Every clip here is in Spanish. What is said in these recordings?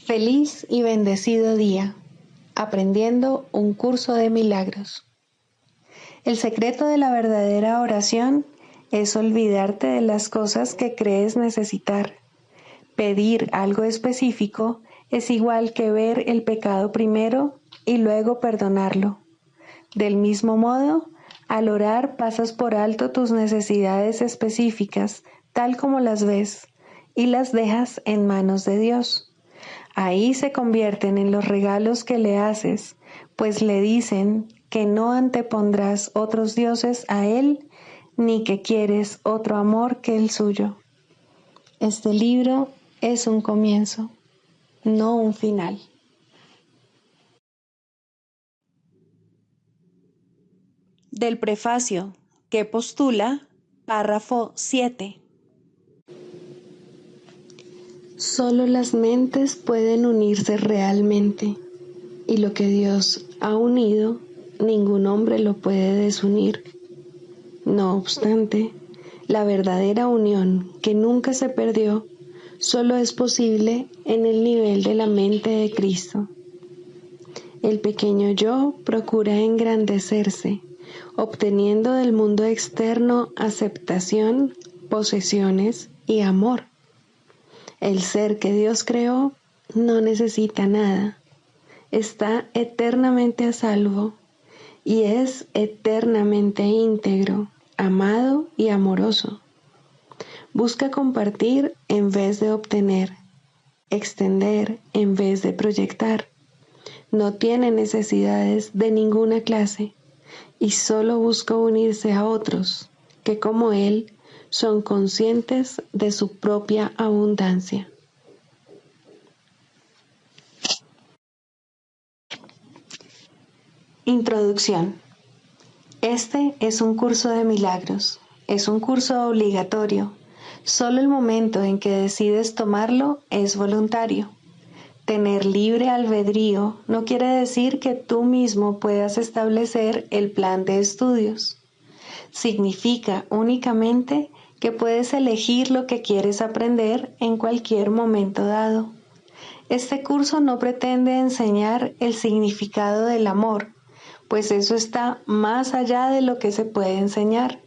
Feliz y bendecido día, aprendiendo un curso de milagros. El secreto de la verdadera oración es olvidarte de las cosas que crees necesitar. Pedir algo específico es igual que ver el pecado primero y luego perdonarlo. Del mismo modo, al orar pasas por alto tus necesidades específicas, tal como las ves, y las dejas en manos de Dios. Ahí se convierten en los regalos que le haces, pues le dicen que no antepondrás otros dioses a Él, ni que quieres otro amor que el suyo. Este libro es un comienzo, no un final. Del prefacio, que postula, párrafo 7. Solo las mentes pueden unirse realmente, y lo que Dios ha unido, ningún hombre lo puede desunir. No obstante, la verdadera unión, que nunca se perdió, solo es posible en el nivel de la mente de Cristo. El pequeño yo procura engrandecerse, obteniendo del mundo externo aceptación, posesiones y amor. El ser que Dios creó no necesita nada, está eternamente a salvo y es eternamente íntegro, amado y amoroso. Busca compartir en vez de obtener, extender en vez de proyectar. No tiene necesidades de ninguna clase y solo busca unirse a otros que, como él, son conscientes de su propia abundancia. Introducción. Este es un curso de milagros. Es un curso obligatorio. Solo el momento en que decides tomarlo es voluntario. Tener libre albedrío no quiere decir que tú mismo puedas establecer el plan de estudios. Significa únicamente que puedes elegir lo que quieres aprender en cualquier momento dado. Este curso no pretende enseñar el significado del amor, pues eso está más allá de lo que se puede enseñar.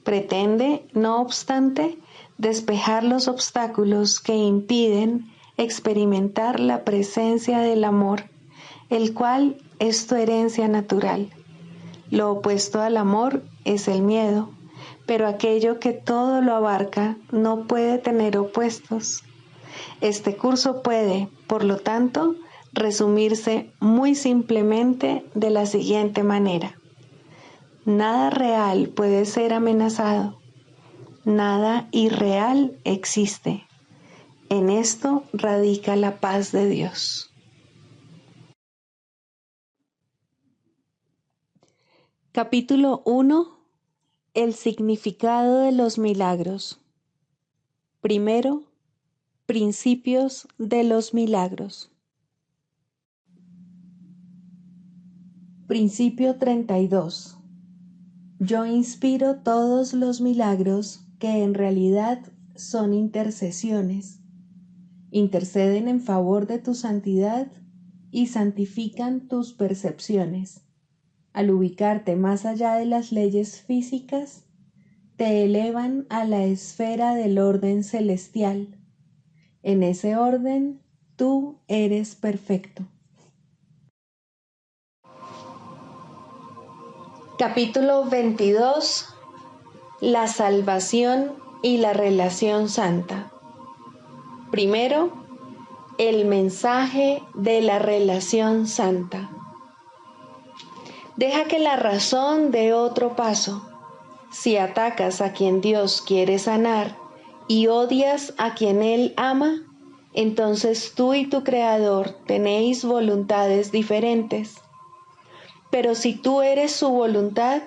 Pretende, no obstante, despejar los obstáculos que impiden experimentar la presencia del amor, el cual es tu herencia natural. Lo opuesto al amor es el miedo, pero aquello que todo lo abarca no puede tener opuestos. Este curso puede, por lo tanto, resumirse muy simplemente de la siguiente manera. Nada real puede ser amenazado. Nada irreal existe. En esto radica la paz de Dios. Capítulo 1. El significado de los milagros. Primero, principios de los milagros. Principio 32. Yo inspiro todos los milagros que en realidad son intercesiones. Interceden en favor de tu santidad y santifican tus percepciones. Al ubicarte más allá de las leyes físicas, te elevan a la esfera del orden celestial. En ese orden, tú eres perfecto. Capítulo 22. La salvación y la relación santa. Primero, el mensaje de la relación santa. Deja que la razón dé otro paso. Si atacas a quien Dios quiere sanar y odias a quien Él ama, entonces tú y tu Creador tenéis voluntades diferentes. Pero si tú eres su voluntad,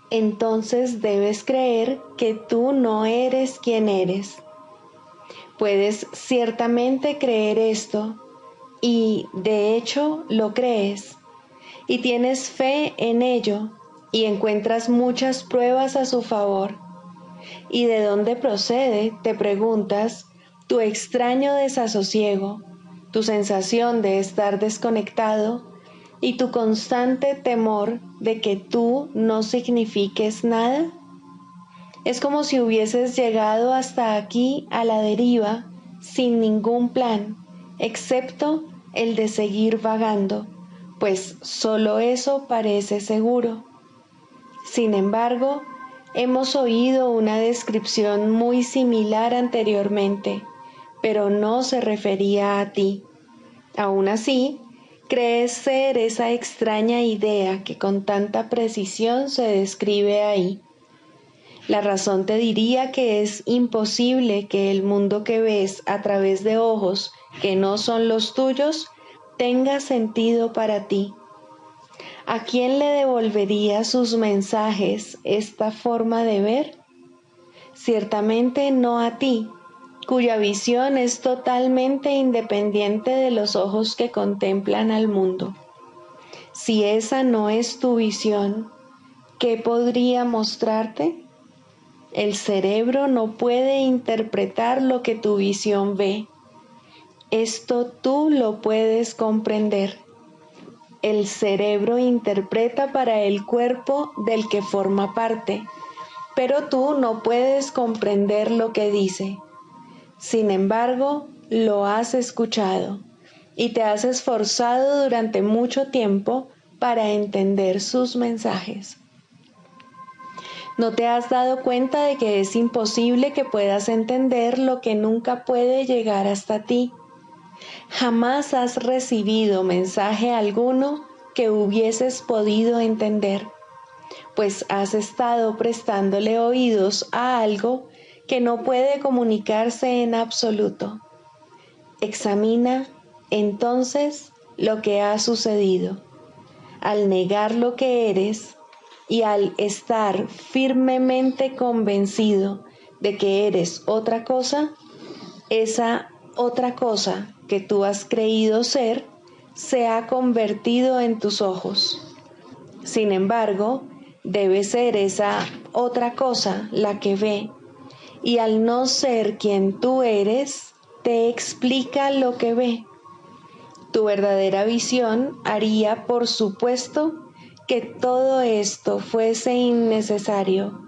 entonces debes creer que tú no eres quien eres. Puedes ciertamente creer esto, y de hecho lo crees, y tienes fe en ello, y encuentras muchas pruebas a su favor. ¿Y de dónde procede, te preguntas, tu extraño desasosiego, tu sensación de estar desconectado y tu constante temor de que tú no signifiques nada? Es como si hubieses llegado hasta aquí a la deriva sin ningún plan, excepto el de seguir vagando, pues solo eso parece seguro. Sin embargo, hemos oído una descripción muy similar anteriormente, pero no se refería a ti. Aún así, crees ser esa extraña idea que con tanta precisión se describe ahí. La razón te diría que es imposible que el mundo que ves a través de ojos que no son los tuyos tenga sentido para ti. ¿A quién le devolvería sus mensajes esta forma de ver? Ciertamente no a ti, cuya visión es totalmente independiente de los ojos que contemplan al mundo. Si esa no es tu visión, ¿qué podría mostrarte? El cerebro no puede interpretar lo que tu visión ve. Esto tú lo puedes comprender. El cerebro interpreta para el cuerpo del que forma parte, pero tú no puedes comprender lo que dice. Sin embargo, lo has escuchado y te has esforzado durante mucho tiempo para entender sus mensajes. ¿No te has dado cuenta de que es imposible que puedas entender lo que nunca puede llegar hasta ti? Jamás has recibido mensaje alguno que hubieses podido entender, pues has estado prestándole oídos a algo que no puede comunicarse en absoluto. Examina, entonces, lo que ha sucedido. Al negar lo que eres, y al estar firmemente convencido de que eres otra cosa, esa otra cosa que tú has creído ser se ha convertido en tus ojos. Sin embargo, debe ser esa otra cosa la que ve, y al no ser quien tú eres, te explica lo que ve. Tu verdadera visión haría, por supuesto, que todo esto fuese innecesario,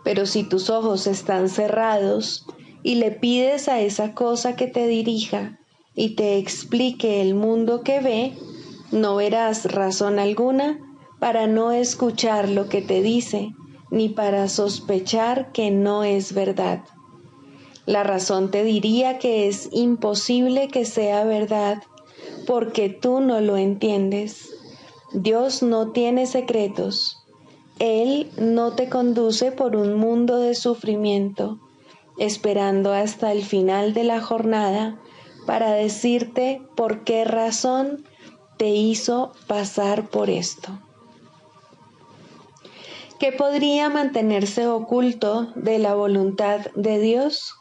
pero si tus ojos están cerrados y le pides a esa cosa que te dirija y te explique el mundo que ve, no verás razón alguna para no escuchar lo que te dice, ni para sospechar que no es verdad. La razón te diría que es imposible que sea verdad, porque tú no lo entiendes. Dios no tiene secretos. Él no te conduce por un mundo de sufrimiento, esperando hasta el final de la jornada para decirte por qué razón te hizo pasar por esto. ¿Qué podría mantenerse oculto de la voluntad de Dios?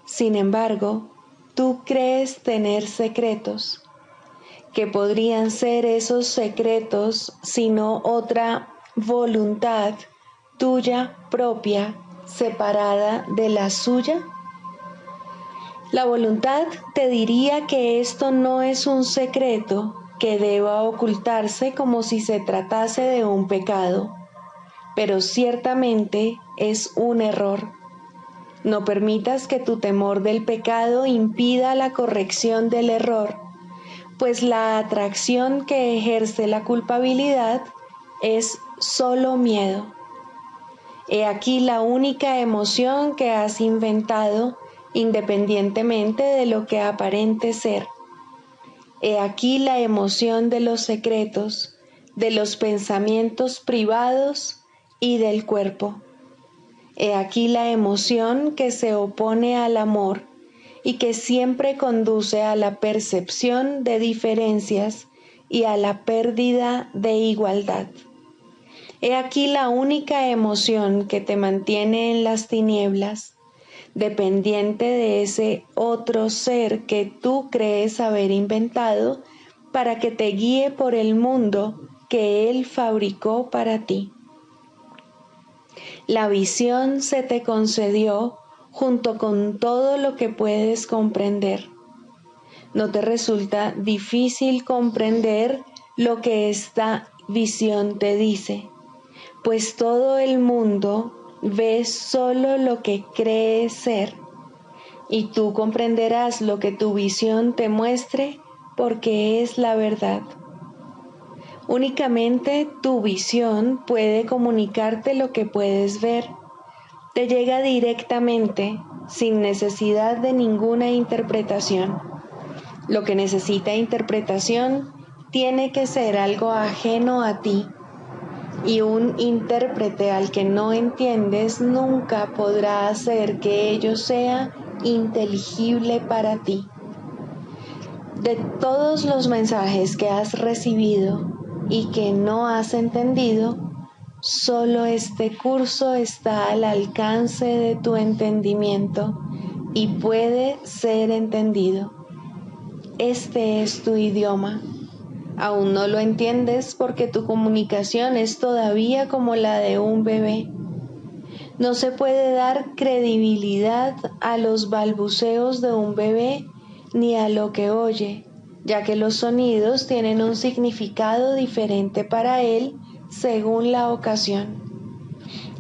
Sin embargo, tú crees tener secretos. ¿Qué podrían ser esos secretos sino otra voluntad tuya propia, separada de la suya? La voluntad te diría que esto no es un secreto que deba ocultarse como si se tratase de un pecado, pero ciertamente es un error. No permitas que tu temor del pecado impida la corrección del error, pues la atracción que ejerce la culpabilidad es solo miedo. He aquí la única emoción que has inventado independientemente de lo que aparente ser. He aquí la emoción de los secretos, de los pensamientos privados y del cuerpo. He aquí la emoción que se opone al amor y que siempre conduce a la percepción de diferencias y a la pérdida de igualdad. He aquí la única emoción que te mantiene en las tinieblas, dependiente de ese otro ser que tú crees haber inventado para que te guíe por el mundo que Él fabricó para ti. La visión se te concedió junto con todo lo que puedes comprender. No te resulta difícil comprender lo que esta visión te dice, pues todo el mundo ve solo lo que cree ser, y tú comprenderás lo que tu visión te muestre porque es la verdad. Únicamente tu visión puede comunicarte lo que puedes ver. Te llega directamente, sin necesidad de ninguna interpretación. Lo que necesita interpretación tiene que ser algo ajeno a ti, y un intérprete al que no entiendes nunca podrá hacer que ello sea inteligible para ti. De todos los mensajes que has recibido y que no has entendido, solo este curso está al alcance de tu entendimiento y puede ser entendido. Este es tu idioma. Aún no lo entiendes porque tu comunicación es todavía como la de un bebé. No se puede dar credibilidad a los balbuceos de un bebé ni a lo que oye, ya que los sonidos tienen un significado diferente para él según la ocasión.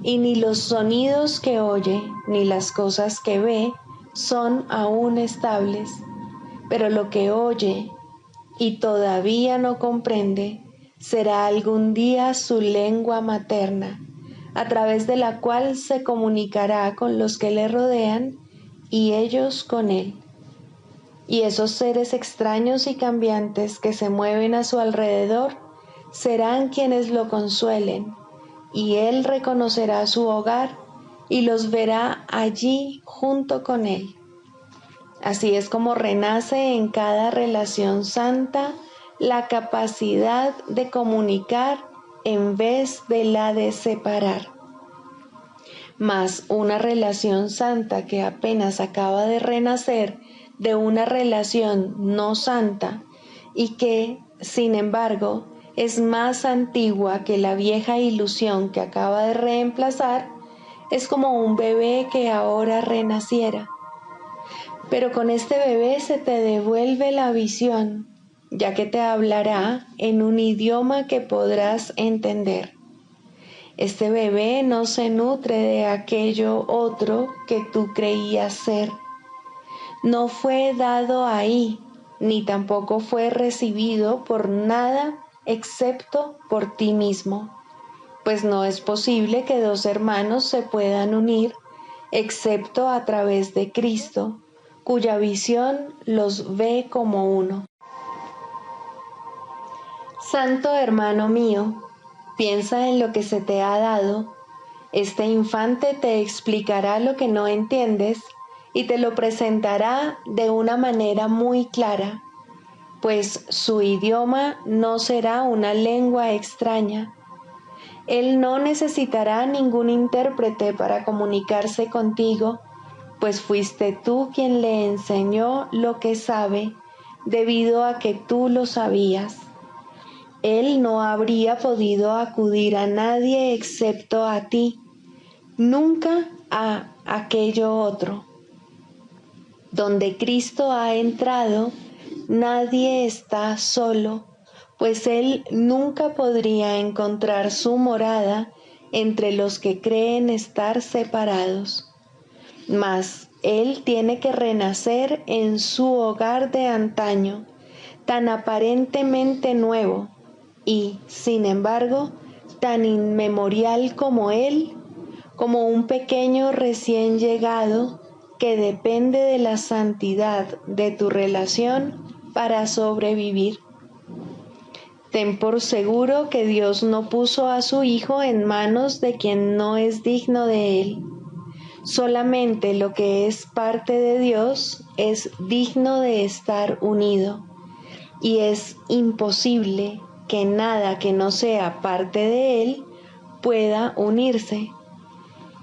Y ni los sonidos que oye ni las cosas que ve son aún estables, pero lo que oye y todavía no comprende será algún día su lengua materna, a través de la cual se comunicará con los que le rodean y ellos con él. Y esos seres extraños y cambiantes que se mueven a su alrededor serán quienes lo consuelen, y él reconocerá su hogar y los verá allí junto con él. Así es como renace en cada relación santa la capacidad de comunicar en vez de la de separar. Mas una relación santa que apenas acaba de renacer de una relación no santa y que, sin embargo, es más antigua que la vieja ilusión que acaba de reemplazar, es como un bebé que ahora renaciera. Pero con este bebé se te devuelve la visión, ya que te hablará en un idioma que podrás entender. Este bebé no se nutre de aquello otro que tú creías ser. No fue dado ahí, ni tampoco fue recibido por nada excepto por ti mismo, pues no es posible que dos hermanos se puedan unir excepto a través de Cristo, cuya visión los ve como uno. Santo hermano mío, piensa en lo que se te ha dado. Este infante te explicará lo que no entiendes y te lo presentará de una manera muy clara, pues su idioma no será una lengua extraña. Él no necesitará ningún intérprete para comunicarse contigo, pues fuiste tú quien le enseñó lo que sabe, debido a que tú lo sabías. Él no habría podido acudir a nadie excepto a ti, nunca a aquello otro. Donde Cristo ha entrado, nadie está solo, pues Él nunca podría encontrar su morada entre los que creen estar separados. Mas Él tiene que renacer en su hogar de antaño, tan aparentemente nuevo y, sin embargo, tan inmemorial como Él, como un pequeño recién llegado que depende de la santidad de tu relación para sobrevivir. Ten por seguro que Dios no puso a su Hijo en manos de quien no es digno de Él. Solamente lo que es parte de Dios es digno de estar unido, y es imposible que nada que no sea parte de Él pueda unirse.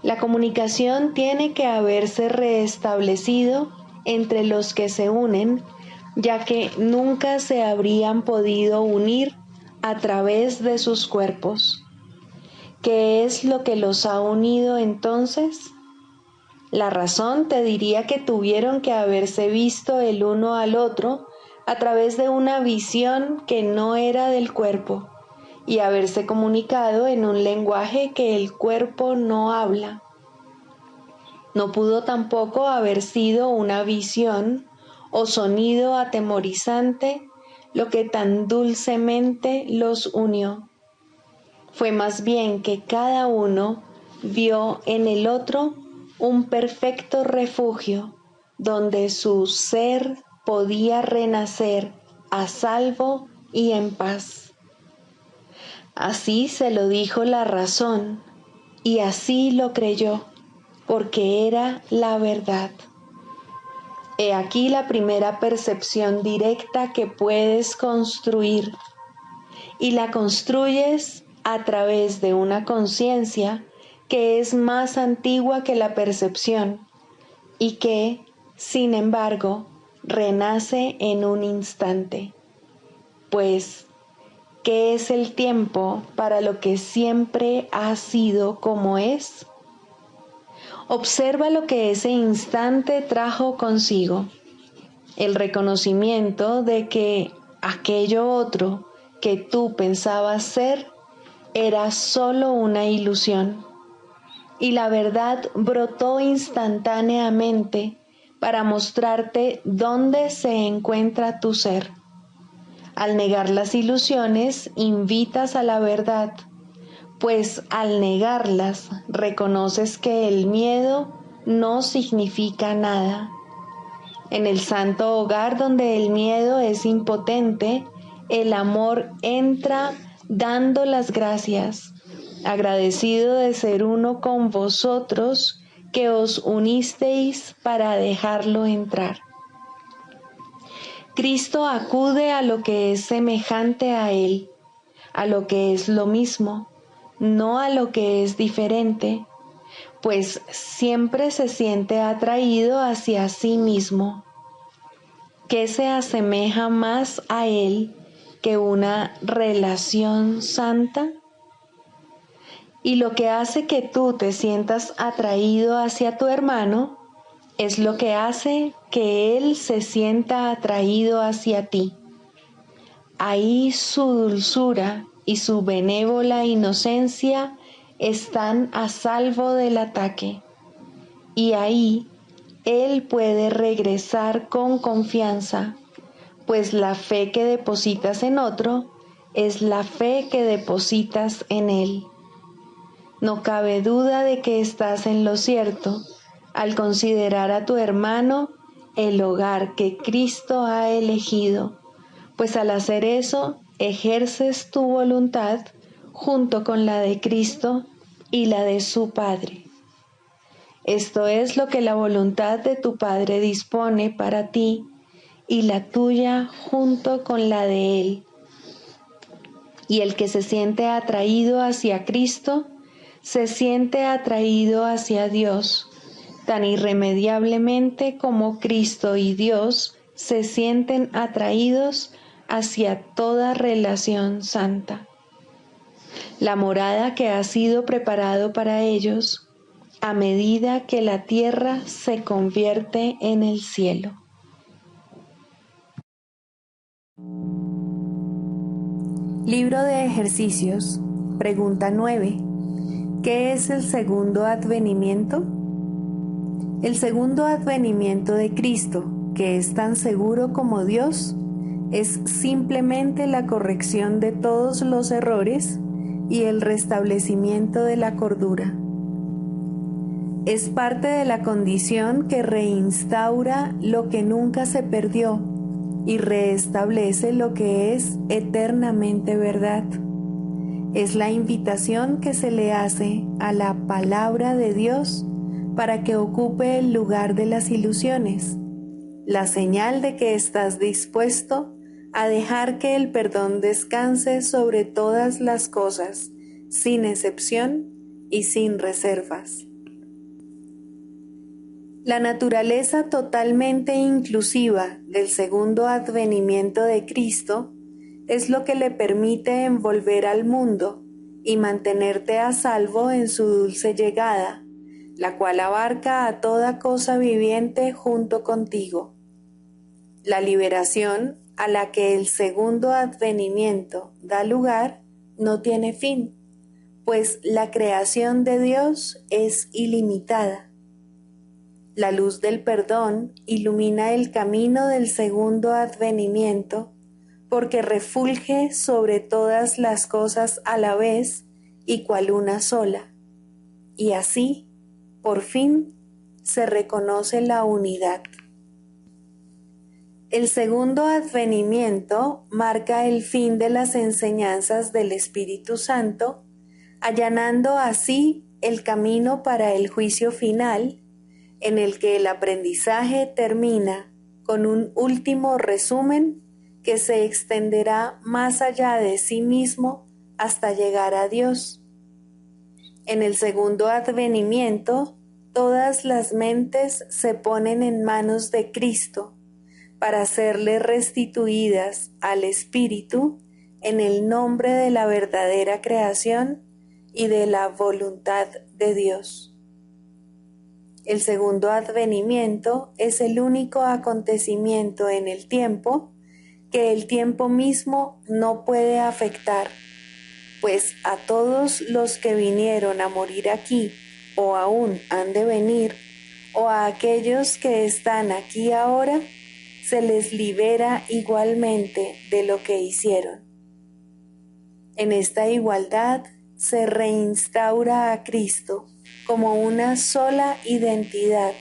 La comunicación tiene que haberse restablecido entre los que se unen, ya que nunca se habrían podido unir a través de sus cuerpos. ¿Qué es lo que los ha unido entonces? La razón te diría que tuvieron que haberse visto el uno al otro a través de una visión que no era del cuerpo y haberse comunicado en un lenguaje que el cuerpo no habla. No pudo tampoco haber sido una visión o sonido atemorizante lo que tan dulcemente los unió. Fue más bien que cada uno vio en el otro un perfecto refugio donde su ser podía renacer a salvo y en paz. Así se lo dijo la razón y así lo creyó, porque era la verdad. He aquí la primera percepción directa que puedes construir, y la construyes a través de una conciencia que es más antigua que la percepción y que, sin embargo, renace en un instante. Pues, ¿qué es el tiempo para lo que siempre ha sido como es? Observa lo que ese instante trajo consigo: el reconocimiento de que aquello otro que tú pensabas ser era solo una ilusión, y la verdad brotó instantáneamente para mostrarte dónde se encuentra tu ser. Al negar las ilusiones, invitas a la verdad, pues al negarlas reconoces que el miedo no significa nada. En el santo hogar donde el miedo es impotente, el amor entra dando las gracias, agradecido de ser uno con vosotros que os unisteis para dejarlo entrar. Cristo acude a lo que es semejante a Él, a lo que es lo mismo, no a lo que es diferente, pues siempre se siente atraído hacia sí mismo. ¿Qué se asemeja más a Él que una relación santa? Y lo que hace que tú te sientas atraído hacia tu hermano es lo que hace que Él se sienta atraído hacia ti. Ahí su dulzura y su benévola inocencia están a salvo del ataque, y ahí Él puede regresar con confianza, pues la fe que depositas en otro es la fe que depositas en Él. No cabe duda de que estás en lo cierto al considerar a tu hermano el hogar que Cristo ha elegido, pues al hacer eso ejerces tu voluntad junto con la de Cristo y la de su Padre. Esto es lo que la voluntad de tu Padre dispone para ti y la tuya junto con la de Él. Y el que se siente atraído hacia Cristo, se siente atraído hacia Dios, tan irremediablemente como Cristo y Dios se sienten atraídos hacia toda relación santa. La morada que ha sido preparado para ellos, a medida que la tierra se convierte en el cielo. Libro de ejercicios, pregunta 9. ¿Qué es el segundo advenimiento? El segundo advenimiento de Cristo, que es tan seguro como Dios, es simplemente la corrección de todos los errores y el restablecimiento de la cordura. Es parte de la condición que reinstaura lo que nunca se perdió y reestablece lo que es eternamente verdad. Es la invitación que se le hace a la palabra de Dios para que ocupe el lugar de las ilusiones, la señal de que estás dispuesto a dejar que el perdón descanse sobre todas las cosas, sin excepción y sin reservas. La naturaleza totalmente inclusiva del segundo advenimiento de Cristo es lo que le permite envolver al mundo y mantenerte a salvo en su dulce llegada, la cual abarca a toda cosa viviente junto contigo. La liberación a la que el segundo advenimiento da lugar no tiene fin, pues la creación de Dios es ilimitada. La luz del perdón ilumina el camino del segundo advenimiento, porque refulge sobre todas las cosas a la vez y cual una sola, y así, por fin, se reconoce la unidad. El segundo advenimiento marca el fin de las enseñanzas del Espíritu Santo, allanando así el camino para el juicio final, en el que el aprendizaje termina con un último resumen que se extenderá más allá de sí mismo hasta llegar a Dios. En el segundo advenimiento, todas las mentes se ponen en manos de Cristo para serle restituidas al Espíritu en el nombre de la verdadera creación y de la voluntad de Dios. El segundo advenimiento es el único acontecimiento en el tiempo que el tiempo mismo no puede afectar, pues a todos los que vinieron a morir aquí o aún han de venir, o a aquellos que están aquí ahora, se les libera igualmente de lo que hicieron. En esta igualdad se reinstaura a Cristo como una sola identidad,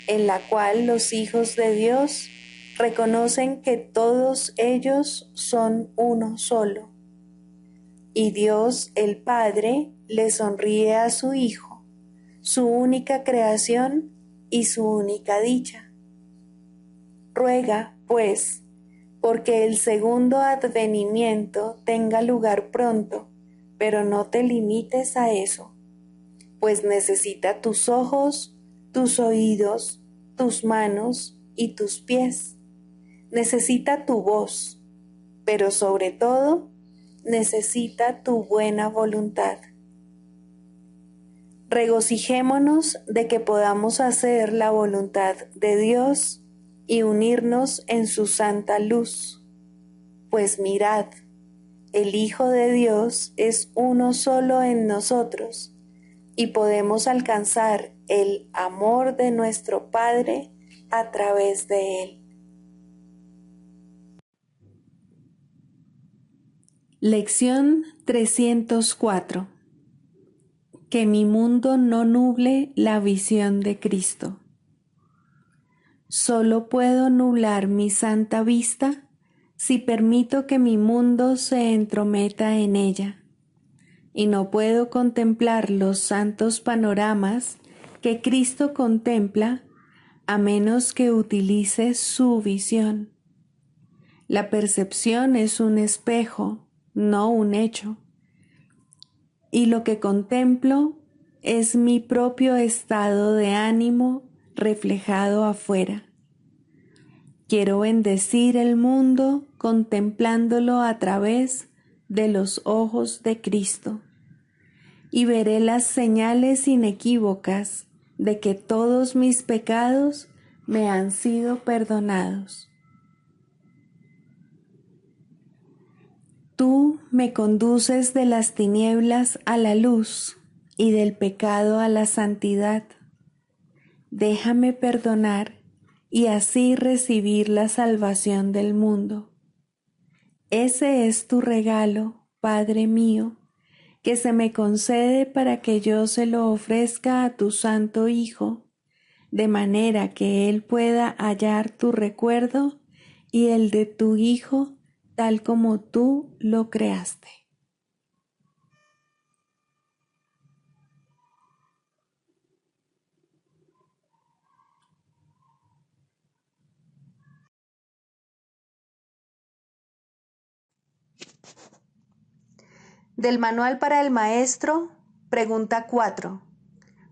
en la cual los hijos de Dios reconocen que todos ellos son uno solo. Y Dios el Padre le sonríe a su Hijo, su única creación y su única dicha. Ruega, pues, porque el segundo advenimiento tenga lugar pronto, pero no te limites a eso, pues necesita tus ojos, tus oídos, tus manos y tus pies. Necesita tu voz, pero sobre todo, necesita tu buena voluntad. Regocijémonos de que podamos hacer la voluntad de Dios y unirnos en su santa luz. Pues mirad, el Hijo de Dios es uno solo en nosotros y podemos alcanzar el amor de nuestro Padre a través de Él. Lección 304. Que mi mundo no nuble la visión de Cristo. Solo puedo nublar mi santa vista si permito que mi mundo se entrometa en ella, y no puedo contemplar los santos panoramas que Cristo contempla a menos que utilice su visión. La percepción es un espejo, no un hecho, y lo que contemplo es mi propio estado de ánimo reflejado afuera. Quiero bendecir el mundo contemplándolo a través de los ojos de Cristo, y veré las señales inequívocas de que todos mis pecados me han sido perdonados. Tú me conduces de las tinieblas a la luz y del pecado a la santidad. Déjame perdonar y así recibir la salvación del mundo. Ese es tu regalo, Padre mío, que se me concede para que yo se lo ofrezca a tu Santo Hijo, de manera que Él pueda hallar tu recuerdo y el de tu Hijo tal como tú lo creaste. Del Manual para el Maestro, pregunta 4.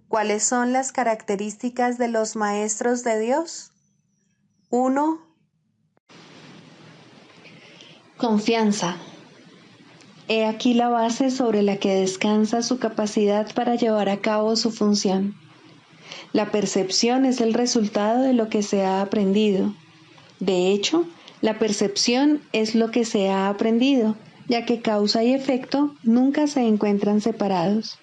¿Cuáles son las características de los maestros de Dios? 1. Confianza. He aquí la base sobre la que descansa su capacidad para llevar a cabo su función. La percepción es el resultado de lo que se ha aprendido. De hecho, La percepción es lo que se ha aprendido, ya que causa y efecto nunca se encuentran separados.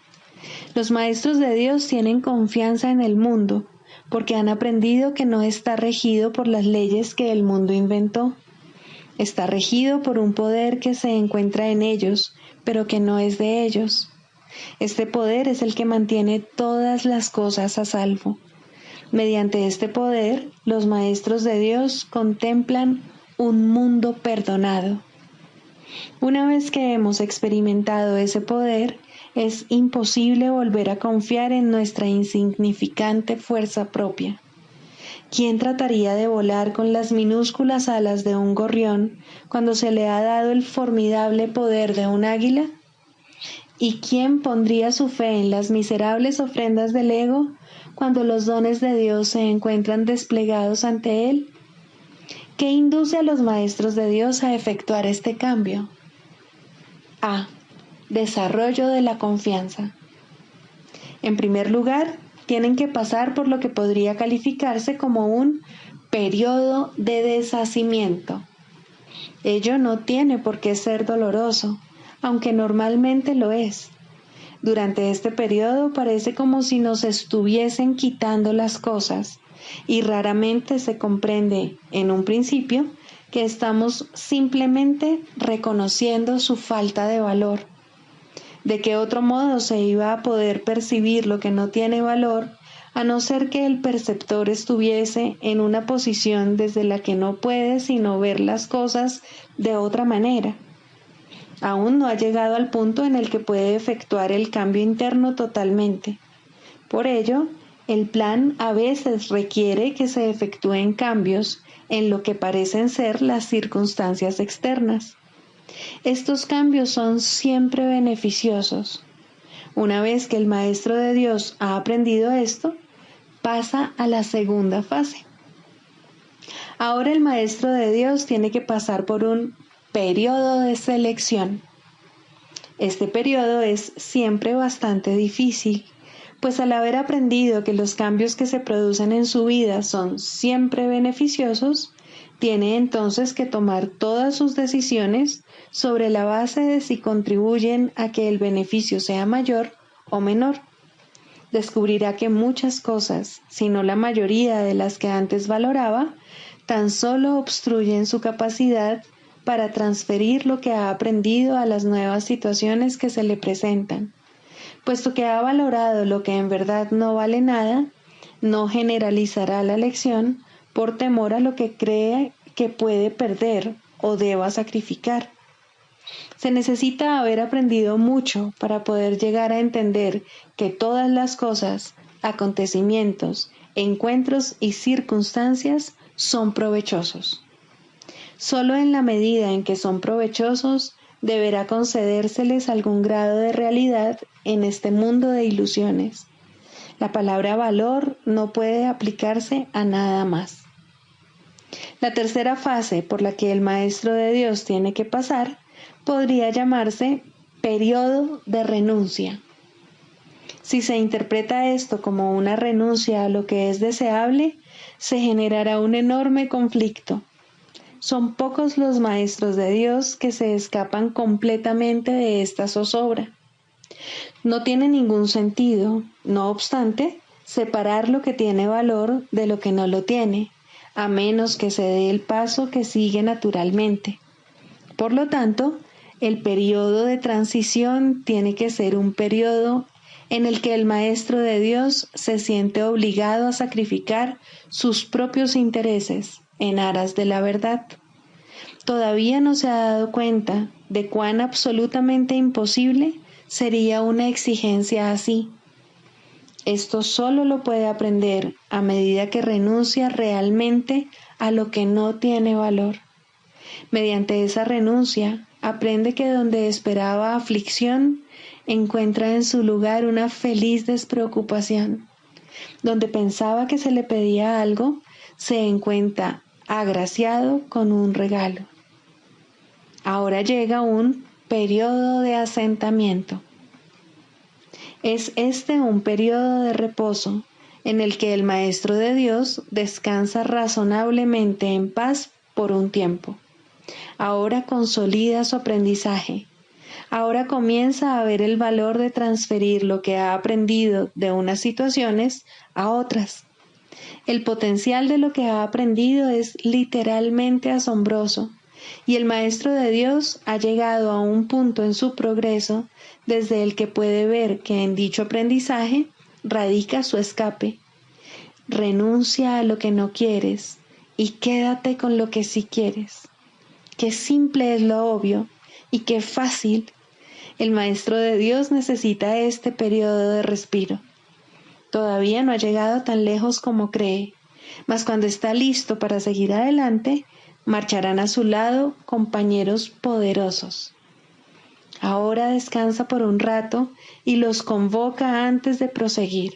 Los maestros de Dios tienen confianza en el mundo, porque han aprendido que no está regido por las leyes que el mundo inventó. Está regido por un poder que se encuentra en ellos, pero que no es de ellos. Este poder es el que mantiene todas las cosas a salvo. Mediante este poder, los maestros de Dios contemplan un mundo perdonado. Una vez que hemos experimentado ese poder, es imposible volver a confiar en nuestra insignificante fuerza propia. ¿Quién trataría de volar con las minúsculas alas de un gorrión cuando se le ha dado el formidable poder de un águila? ¿Y quién pondría su fe en las miserables ofrendas del ego cuando los dones de Dios se encuentran desplegados ante él? ¿Qué induce a los maestros de Dios a efectuar este cambio? A. Desarrollo de la confianza. En primer lugar, tienen que pasar por lo que podría calificarse como un periodo de deshacimiento. Ello no tiene por qué ser doloroso, aunque normalmente lo es. Durante este periodo parece como si nos estuviesen quitando las cosas, y raramente se comprende, en un principio, que estamos simplemente reconociendo su falta de valor. ¿De qué otro modo se iba a poder percibir lo que no tiene valor, a no ser que el perceptor estuviese en una posición desde la que no puede sino ver las cosas de otra manera? Aún no ha llegado al punto en el que puede efectuar el cambio interno totalmente. Por ello, el plan a veces requiere que se efectúen cambios en lo que parecen ser las circunstancias externas. Estos cambios son siempre beneficiosos. Una vez que el Maestro de Dios ha aprendido esto, pasa a la segunda fase. Ahora el Maestro de Dios tiene que pasar por un periodo de selección. Este periodo es siempre bastante difícil, pues al haber aprendido que los cambios que se producen en su vida son siempre beneficiosos, tiene entonces que tomar todas sus decisiones sobre la base de si contribuyen a que el beneficio sea mayor o menor. Descubrirá que muchas cosas, si no la mayoría de las que antes valoraba, tan solo obstruyen su capacidad para transferir lo que ha aprendido a las nuevas situaciones que se le presentan. Puesto que ha valorado lo que en verdad no vale nada, no generalizará la lección por temor a lo que cree que puede perder o deba sacrificar. Se necesita haber aprendido mucho para poder llegar a entender que todas las cosas, acontecimientos, encuentros y circunstancias son provechosos. Solo en la medida en que son provechosos, deberá concedérseles algún grado de realidad en este mundo de ilusiones. La palabra valor no puede aplicarse a nada más. La tercera fase por la que el Maestro de Dios tiene que pasar podría llamarse periodo de renuncia. Si se interpreta esto como una renuncia a lo que es deseable, se generará un enorme conflicto. Son pocos los maestros de Dios que se escapan completamente de esta zozobra. No tiene ningún sentido, no obstante, separar lo que tiene valor de lo que no lo tiene, a menos que se dé el paso que sigue naturalmente. Por lo tanto, el periodo de transición tiene que ser un periodo en el que el Maestro de Dios se siente obligado a sacrificar sus propios intereses en aras de la verdad. Todavía no se ha dado cuenta de cuán absolutamente imposible sería una exigencia así. Esto solo lo puede aprender a medida que renuncia realmente a lo que no tiene valor. Mediante esa renuncia, aprende que donde esperaba aflicción, encuentra en su lugar una feliz despreocupación. Donde pensaba que se le pedía algo, se encuentra agraciado con un regalo. Ahora llega un periodo de asentamiento. Es este un periodo de reposo en el que el Maestro de Dios descansa razonablemente en paz por un tiempo. Ahora consolida su aprendizaje. Ahora comienza a ver el valor de transferir lo que ha aprendido de unas situaciones a otras. El potencial de lo que ha aprendido es literalmente asombroso, y el Maestro de Dios ha llegado a un punto en su progreso desde el que puede ver que en dicho aprendizaje radica su escape. Renuncia a lo que no quieres y quédate con lo que sí quieres. Qué simple es lo obvio y qué fácil. El Maestro de Dios necesita este periodo de respiro. Todavía no ha llegado tan lejos como cree, mas cuando está listo para seguir adelante, marcharán a su lado compañeros poderosos. Ahora descansa por un rato y los convoca antes de proseguir.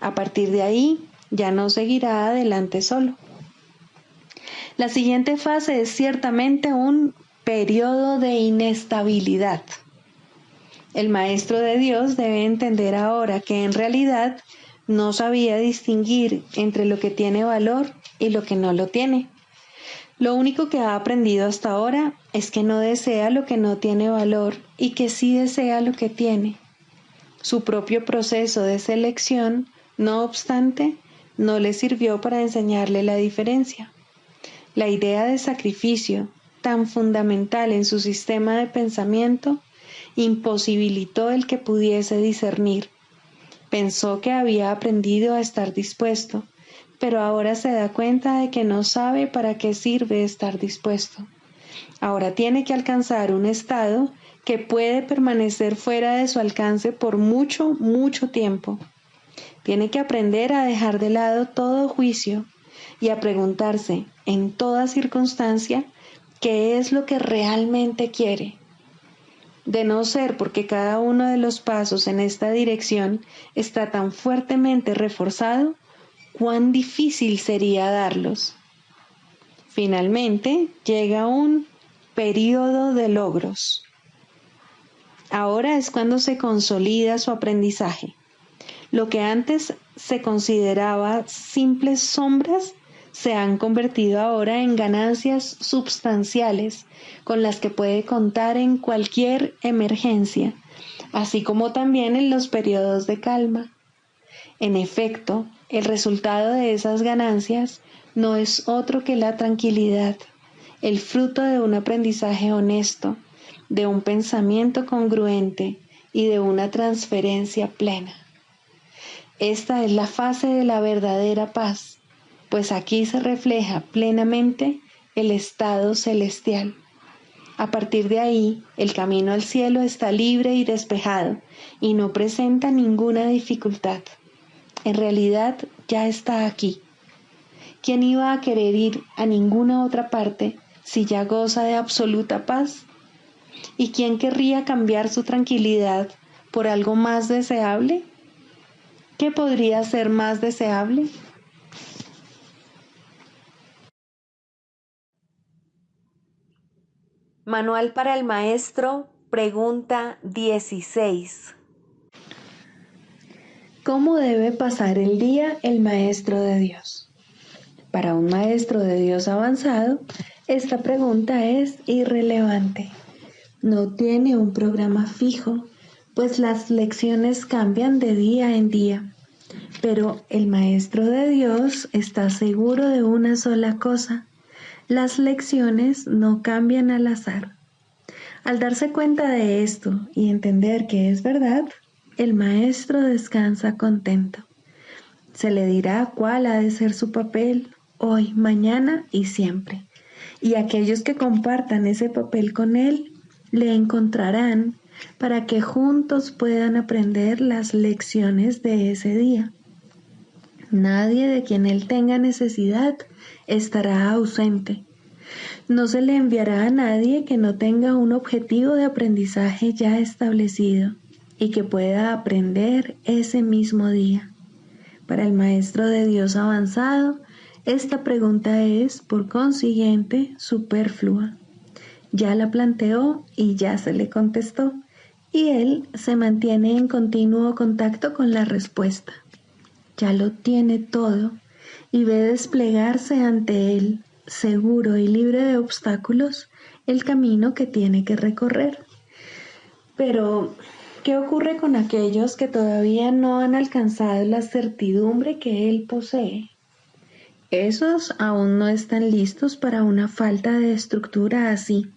A partir de ahí, ya no seguirá adelante solo. La siguiente fase es ciertamente un periodo de inestabilidad. El Maestro de Dios debe entender ahora que en realidad no sabía distinguir entre lo que tiene valor y lo que no lo tiene. Lo único que ha aprendido hasta ahora es que no desea lo que no tiene valor y que sí desea lo que tiene. Su propio proceso de selección, no obstante, no le sirvió para enseñarle la diferencia. La idea de sacrificio, tan fundamental en su sistema de pensamiento, imposibilitó el que pudiese discernir. Pensó que había aprendido a estar dispuesto, pero ahora se da cuenta de que no sabe para qué sirve estar dispuesto. Ahora tiene que alcanzar un estado que puede permanecer fuera de su alcance por mucho, mucho tiempo. Tiene que aprender a dejar de lado todo juicio y a preguntarse, en toda circunstancia, qué es lo que realmente quiere. De no ser porque cada uno de los pasos en esta dirección está tan fuertemente reforzado, cuán difícil sería darlos. Finalmente, llega un periodo de logros. Ahora es cuando se consolida su aprendizaje. Lo que antes se consideraba simples sombras se han convertido ahora en ganancias substanciales con las que puede contar en cualquier emergencia, así como también en los periodos de calma. En efecto, el resultado de esas ganancias no es otro que la tranquilidad, el fruto de un aprendizaje honesto, de un pensamiento congruente y de una transferencia plena. Esta es la fase de la verdadera paz, pues aquí se refleja plenamente el estado celestial. A partir de ahí, el camino al cielo está libre y despejado y no presenta ninguna dificultad. En realidad, ya está aquí. ¿Quién iba a querer ir a ninguna otra parte si ya goza de absoluta paz? ¿Y quién querría cambiar su tranquilidad por algo más deseable? ¿Qué podría ser más deseable? Manual para el Maestro, pregunta 16. ¿Cómo debe pasar el día el Maestro de Dios? Para un Maestro de Dios avanzado, esta pregunta es irrelevante. No tiene un programa fijo, pues las lecciones cambian de día en día. Pero el Maestro de Dios está seguro de una sola cosa: las lecciones no cambian al azar. Al darse cuenta de esto y entender que es verdad, el Maestro descansa contento. Se le dirá cuál ha de ser su papel hoy, mañana y siempre. Y aquellos que compartan ese papel con él, le encontrarán para que juntos puedan aprender las lecciones de ese día. Nadie de quien él tenga necesidad estará ausente. No se le enviará a nadie que no tenga un objetivo de aprendizaje ya establecido y que pueda aprender ese mismo día. Para el Maestro de Dios avanzado, esta pregunta es, por consiguiente, superflua. Ya la planteó y ya se le contestó, y él se mantiene en continuo contacto con la respuesta. Ya lo tiene todo y ve desplegarse ante él seguro y libre de obstáculos el camino que tiene que recorrer. Pero, ¿qué ocurre con aquellos que todavía no han alcanzado la certidumbre que él posee? Esos aún no están listos para una falta de estructura así.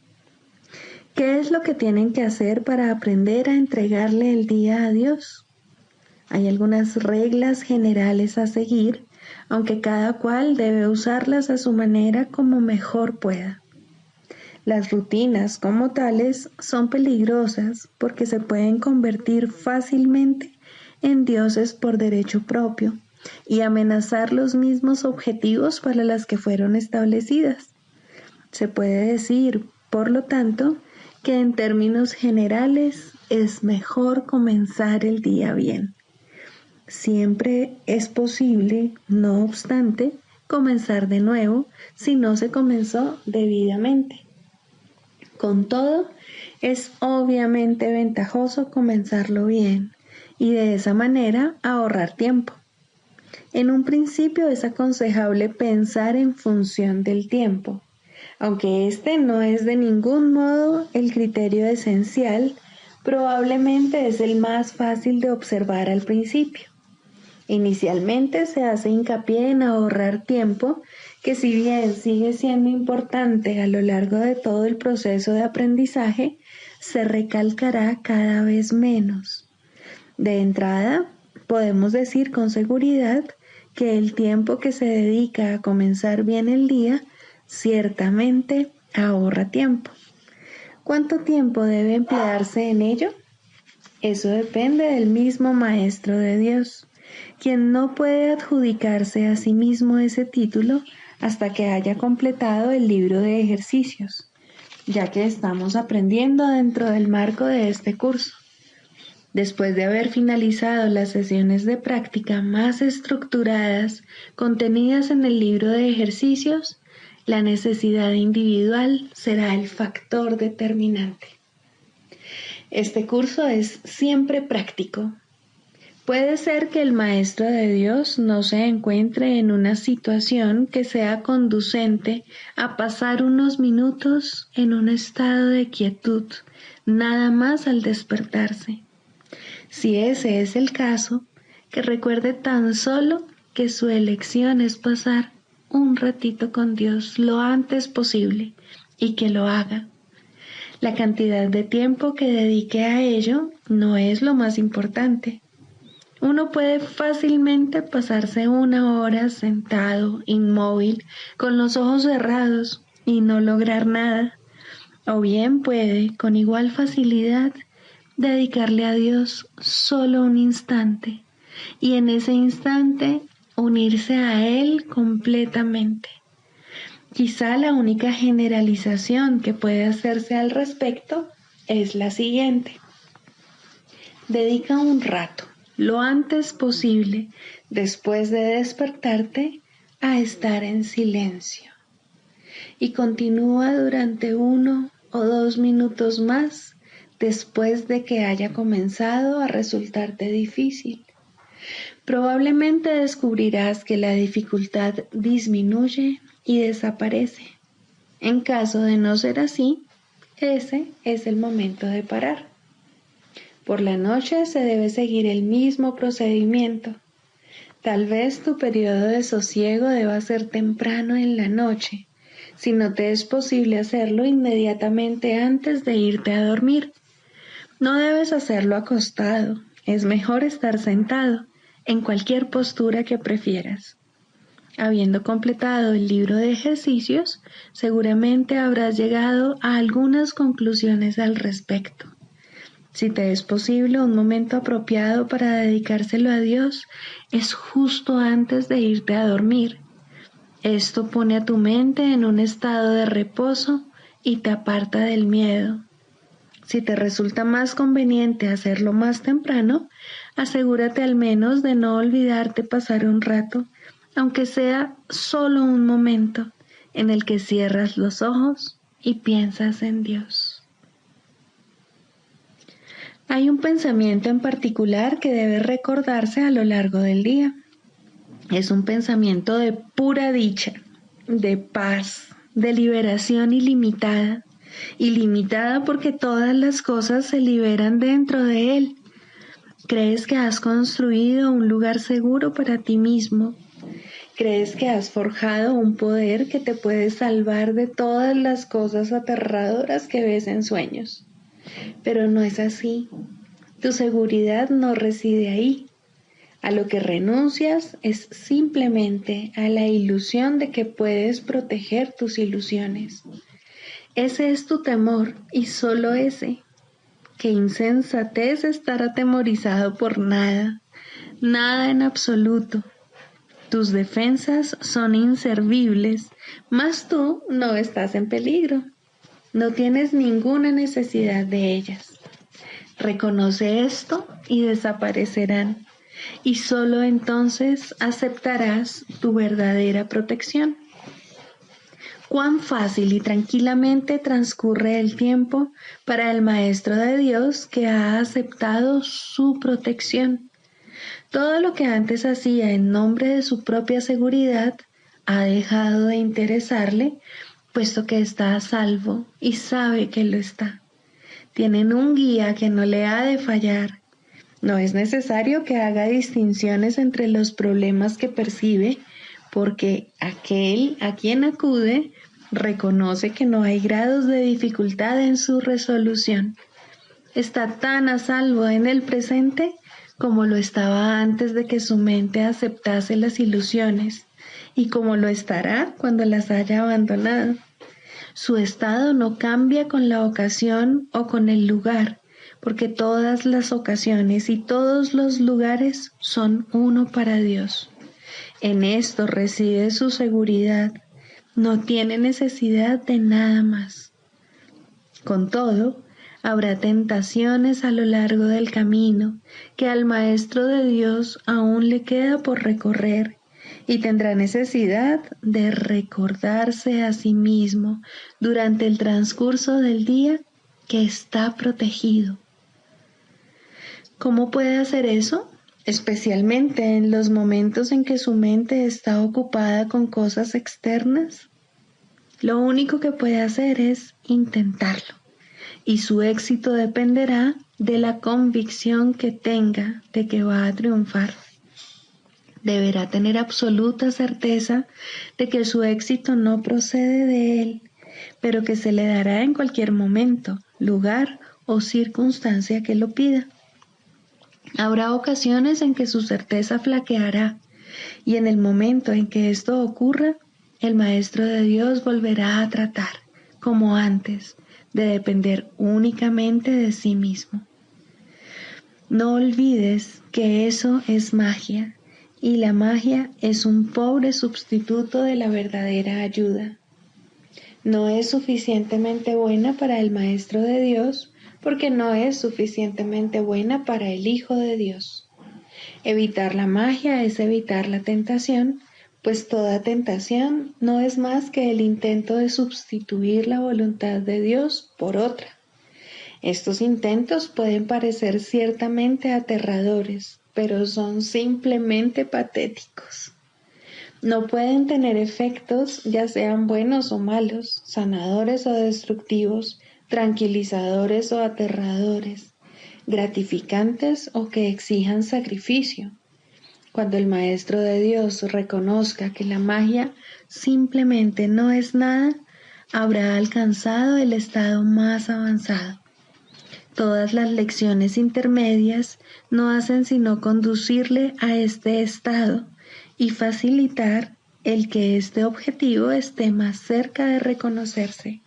¿Qué es lo que tienen que hacer para aprender a entregarle el día a Dios? Hay algunas reglas generales a seguir, aunque cada cual debe usarlas a su manera como mejor pueda. Las rutinas como tales son peligrosas porque se pueden convertir fácilmente en dioses por derecho propio y amenazar los mismos objetivos para los que fueron establecidas. Se puede decir, por lo tanto, que en términos generales es mejor comenzar el día bien. Siempre es posible, no obstante, comenzar de nuevo si no se comenzó debidamente. Con todo, es obviamente ventajoso comenzarlo bien y de esa manera ahorrar tiempo. En un principio es aconsejable pensar en función del tiempo, aunque este no es de ningún modo el criterio esencial, probablemente es el más fácil de observar al principio. Inicialmente se hace hincapié en ahorrar tiempo, que si bien sigue siendo importante a lo largo de todo el proceso de aprendizaje, se recalcará cada vez menos. De entrada, podemos decir con seguridad que el tiempo que se dedica a comenzar bien el día ciertamente ahorra tiempo. ¿Cuánto tiempo debe emplearse en ello? Eso depende del mismo Maestro de Dios, quien no puede adjudicarse a sí mismo ese título hasta que haya completado el libro de ejercicios, ya que estamos aprendiendo dentro del marco de este curso. Después de haber finalizado las sesiones de práctica más estructuradas contenidas en el libro de ejercicios, la necesidad individual será el factor determinante. Este curso es siempre práctico. Puede ser que el Maestro de Dios no se encuentre en una situación que sea conducente a pasar unos minutos en un estado de quietud, nada más al despertarse. Si ese es el caso, que recuerde tan solo que su elección es pasar un ratito con Dios lo antes posible y que lo haga. La cantidad de tiempo que dedique a ello no es lo más importante. Uno puede fácilmente pasarse 1 hora sentado, inmóvil, con los ojos cerrados y no lograr nada. O bien puede, con igual facilidad, dedicarle a Dios solo un instante y en ese instante unirse a Él completamente. Quizá la única generalización que puede hacerse al respecto es la siguiente. Dedica un rato, lo antes posible, después de despertarte, a estar en silencio. Y continúa durante 1 o 2 minutos más después de que haya comenzado a resultarte difícil. Probablemente descubrirás que la dificultad disminuye y desaparece. En caso de no ser así, ese es el momento de parar. Por la noche se debe seguir el mismo procedimiento. Tal vez tu periodo de sosiego deba ser temprano en la noche, si no te es posible hacerlo inmediatamente antes de irte a dormir. No debes hacerlo acostado, es mejor estar sentado, en cualquier postura que prefieras. Habiendo completado el libro de ejercicios, seguramente habrás llegado a algunas conclusiones al respecto. Si te es posible, un momento apropiado para dedicárselo a Dios es justo antes de irte a dormir. Esto pone a tu mente en un estado de reposo y te aparta del miedo. Si te resulta más conveniente hacerlo más temprano, asegúrate al menos de no olvidarte pasar un rato, aunque sea solo un momento, en el que cierras los ojos y piensas en Dios. Hay un pensamiento en particular que debe recordarse a lo largo del día. Es un pensamiento de pura dicha, de paz, de liberación ilimitada, ilimitada porque todas las cosas se liberan dentro de él. Crees que has construido un lugar seguro para ti mismo. Crees que has forjado un poder que te puede salvar de todas las cosas aterradoras que ves en sueños. Pero no es así. Tu seguridad no reside ahí. A lo que renuncias es simplemente a la ilusión de que puedes proteger tus ilusiones. Ese es tu temor y solo ese. Qué insensatez estar atemorizado por nada, nada en absoluto. Tus defensas son inservibles, mas tú no estás en peligro. No tienes ninguna necesidad de ellas. Reconoce esto y desaparecerán, y solo entonces aceptarás tu verdadera protección. Cuán fácil y tranquilamente transcurre el tiempo para el Maestro de Dios que ha aceptado su protección. Todo lo que antes hacía en nombre de su propia seguridad ha dejado de interesarle, puesto que está a salvo y sabe que lo está. Tienen un guía que no le ha de fallar. No es necesario que haga distinciones entre los problemas que percibe, porque aquel a quien acude reconoce que no hay grados de dificultad en su resolución. Está tan a salvo en el presente como lo estaba antes de que su mente aceptase las ilusiones, y como lo estará cuando las haya abandonado. Su estado no cambia con la ocasión o con el lugar, porque todas las ocasiones y todos los lugares son uno para Dios. En esto reside su seguridad. No tiene necesidad de nada más. Con todo, habrá tentaciones a lo largo del camino que al Maestro de Dios aún le queda por recorrer, y tendrá necesidad de recordarse a sí mismo durante el transcurso del día que está protegido. ¿Cómo puede hacer eso? Especialmente en los momentos en que su mente está ocupada con cosas externas. Lo único que puede hacer es intentarlo, y su éxito dependerá de la convicción que tenga de que va a triunfar. Deberá tener absoluta certeza de que su éxito no procede de él, pero que se le dará en cualquier momento, lugar o circunstancia que lo pida. Habrá ocasiones en que su certeza flaqueará, y en el momento en que esto ocurra, el Maestro de Dios volverá a tratar, como antes, de depender únicamente de sí mismo. No olvides que eso es magia, y la magia es un pobre sustituto de la verdadera ayuda. No es suficientemente buena para el Maestro de Dios, porque no es suficientemente buena para el Hijo de Dios. Evitar la magia es evitar la tentación, pues toda tentación no es más que el intento de sustituir la voluntad de Dios por otra. Estos intentos pueden parecer ciertamente aterradores, pero son simplemente patéticos. No pueden tener efectos, ya sean buenos o malos, sanadores o destructivos, tranquilizadores o aterradores, gratificantes o que exijan sacrificio. Cuando el Maestro de Dios reconozca que la magia simplemente no es nada, habrá alcanzado el estado más avanzado. Todas las lecciones intermedias no hacen sino conducirle a este estado y facilitar el que este objetivo esté más cerca de reconocerse,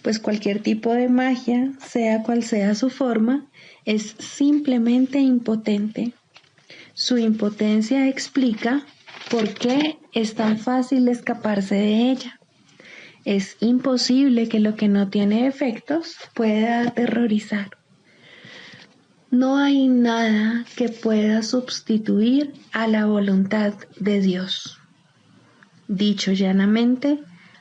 pues cualquier tipo de magia, sea cual sea su forma, es simplemente impotente. Su impotencia explica por qué es tan fácil escaparse de ella. Es imposible que lo que no tiene efectos pueda aterrorizar. No hay nada que pueda sustituir a la voluntad de Dios. Dicho llanamente,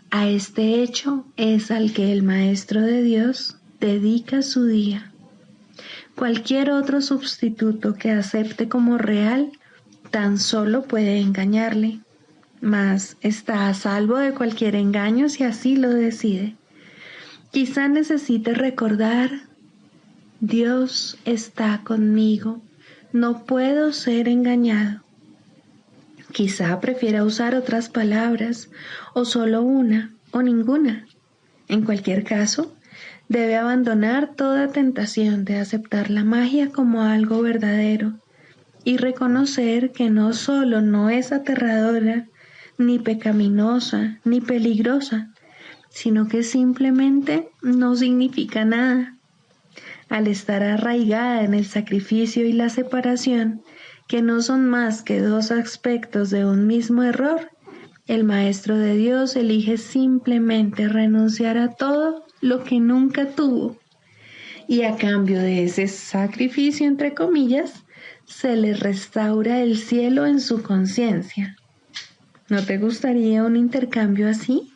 a este hecho es al que el Maestro de Dios dedica su día. Cualquier otro sustituto que acepte como real tan solo puede engañarle. mas está a salvo de cualquier engaño si así lo decide. Quizá necesite recordar: Dios está conmigo, no puedo ser engañado. Quizá prefiera usar otras palabras, o solo una, o ninguna. En cualquier caso, debe abandonar toda tentación de aceptar la magia como algo verdadero y reconocer que no solo no es aterradora, ni pecaminosa, ni peligrosa, sino que simplemente no significa nada. Al estar arraigada en el sacrificio y la separación, que no son más que dos aspectos de un mismo error, el Maestro de Dios elige simplemente renunciar a todo lo que nunca tuvo, y a cambio de ese sacrificio, entre comillas, se le restaura el cielo en su conciencia. ¿No te gustaría un intercambio así?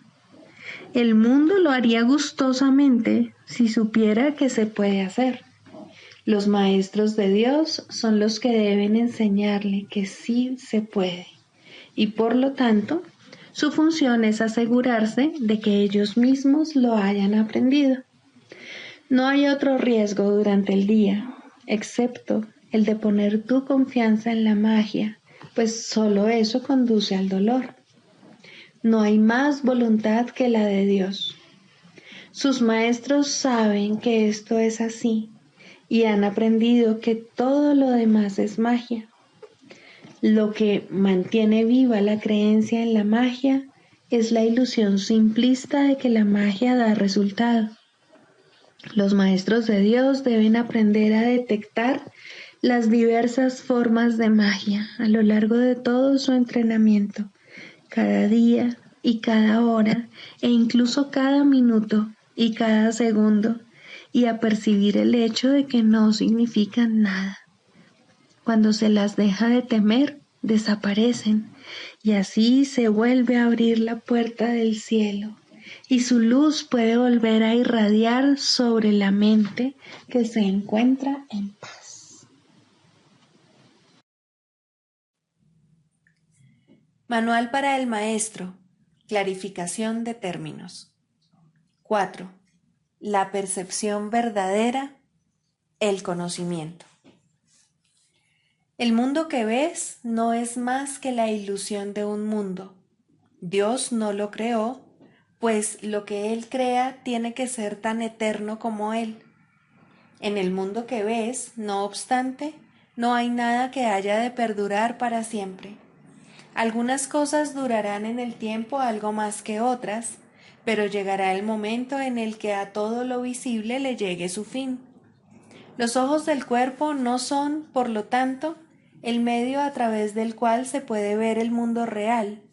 El mundo lo haría gustosamente si supiera que se puede hacer. Los maestros de Dios son los que deben enseñarle que sí se puede, y por lo tanto, su función es asegurarse de que ellos mismos lo hayan aprendido. No hay otro riesgo durante el día, excepto el de poner tu confianza en la magia, pues solo eso conduce al dolor. No hay más voluntad que la de Dios. Sus maestros saben que esto es así y han aprendido que todo lo demás es magia. Lo que mantiene viva la creencia en la magia es la ilusión simplista de que la magia da resultado. Los maestros de Dios deben aprender a detectar las diversas formas de magia a lo largo de todo su entrenamiento, cada día y cada hora, e incluso cada minuto y cada segundo, y a percibir el hecho de que no significan nada. Cuando se las deja de temer, desaparecen, y así se vuelve a abrir la puerta del cielo, y su luz puede volver a irradiar sobre la mente que se encuentra en paz. Manual para el maestro. Clarificación de términos. 4. La percepción verdadera, el conocimiento. El mundo que ves no es más que la ilusión de un mundo. Dios no lo creó, pues lo que Él crea tiene que ser tan eterno como Él. En el mundo que ves, no obstante, no hay nada que haya de perdurar para siempre. Algunas cosas durarán en el tiempo algo más que otras, pero llegará el momento en el que a todo lo visible le llegue su fin. Los ojos del cuerpo no son, por lo tanto, el medio a través del cual se puede ver el mundo real,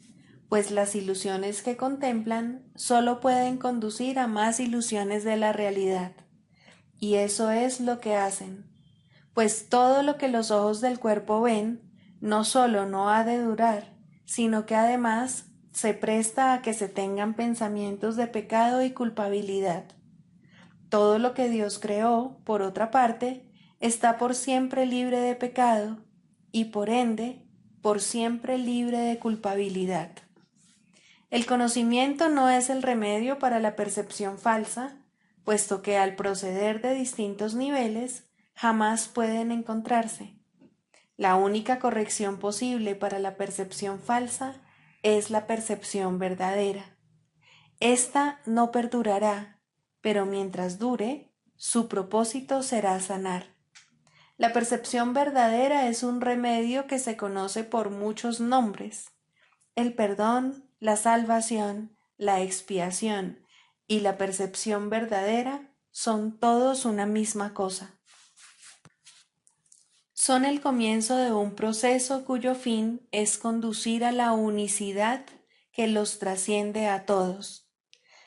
pues las ilusiones que contemplan solo pueden conducir a más ilusiones de la realidad. Y eso es lo que hacen, pues todo lo que los ojos del cuerpo ven no solo no ha de durar, sino que además se presta a que se tengan pensamientos de pecado y culpabilidad. Todo lo que Dios creó, por otra parte, está por siempre libre de pecado y por ende, por siempre libre de culpabilidad. El conocimiento no es el remedio para la percepción falsa, puesto que al proceder de distintos niveles jamás pueden encontrarse. La única corrección posible para la percepción falsa es la percepción verdadera. Esta no perdurará, pero mientras dure, su propósito será sanar. La percepción verdadera es un remedio que se conoce por muchos nombres. El perdón, la salvación, la expiación y la percepción verdadera son todos una misma cosa. Son el comienzo de un proceso cuyo fin es conducir a la unicidad que los trasciende a todos.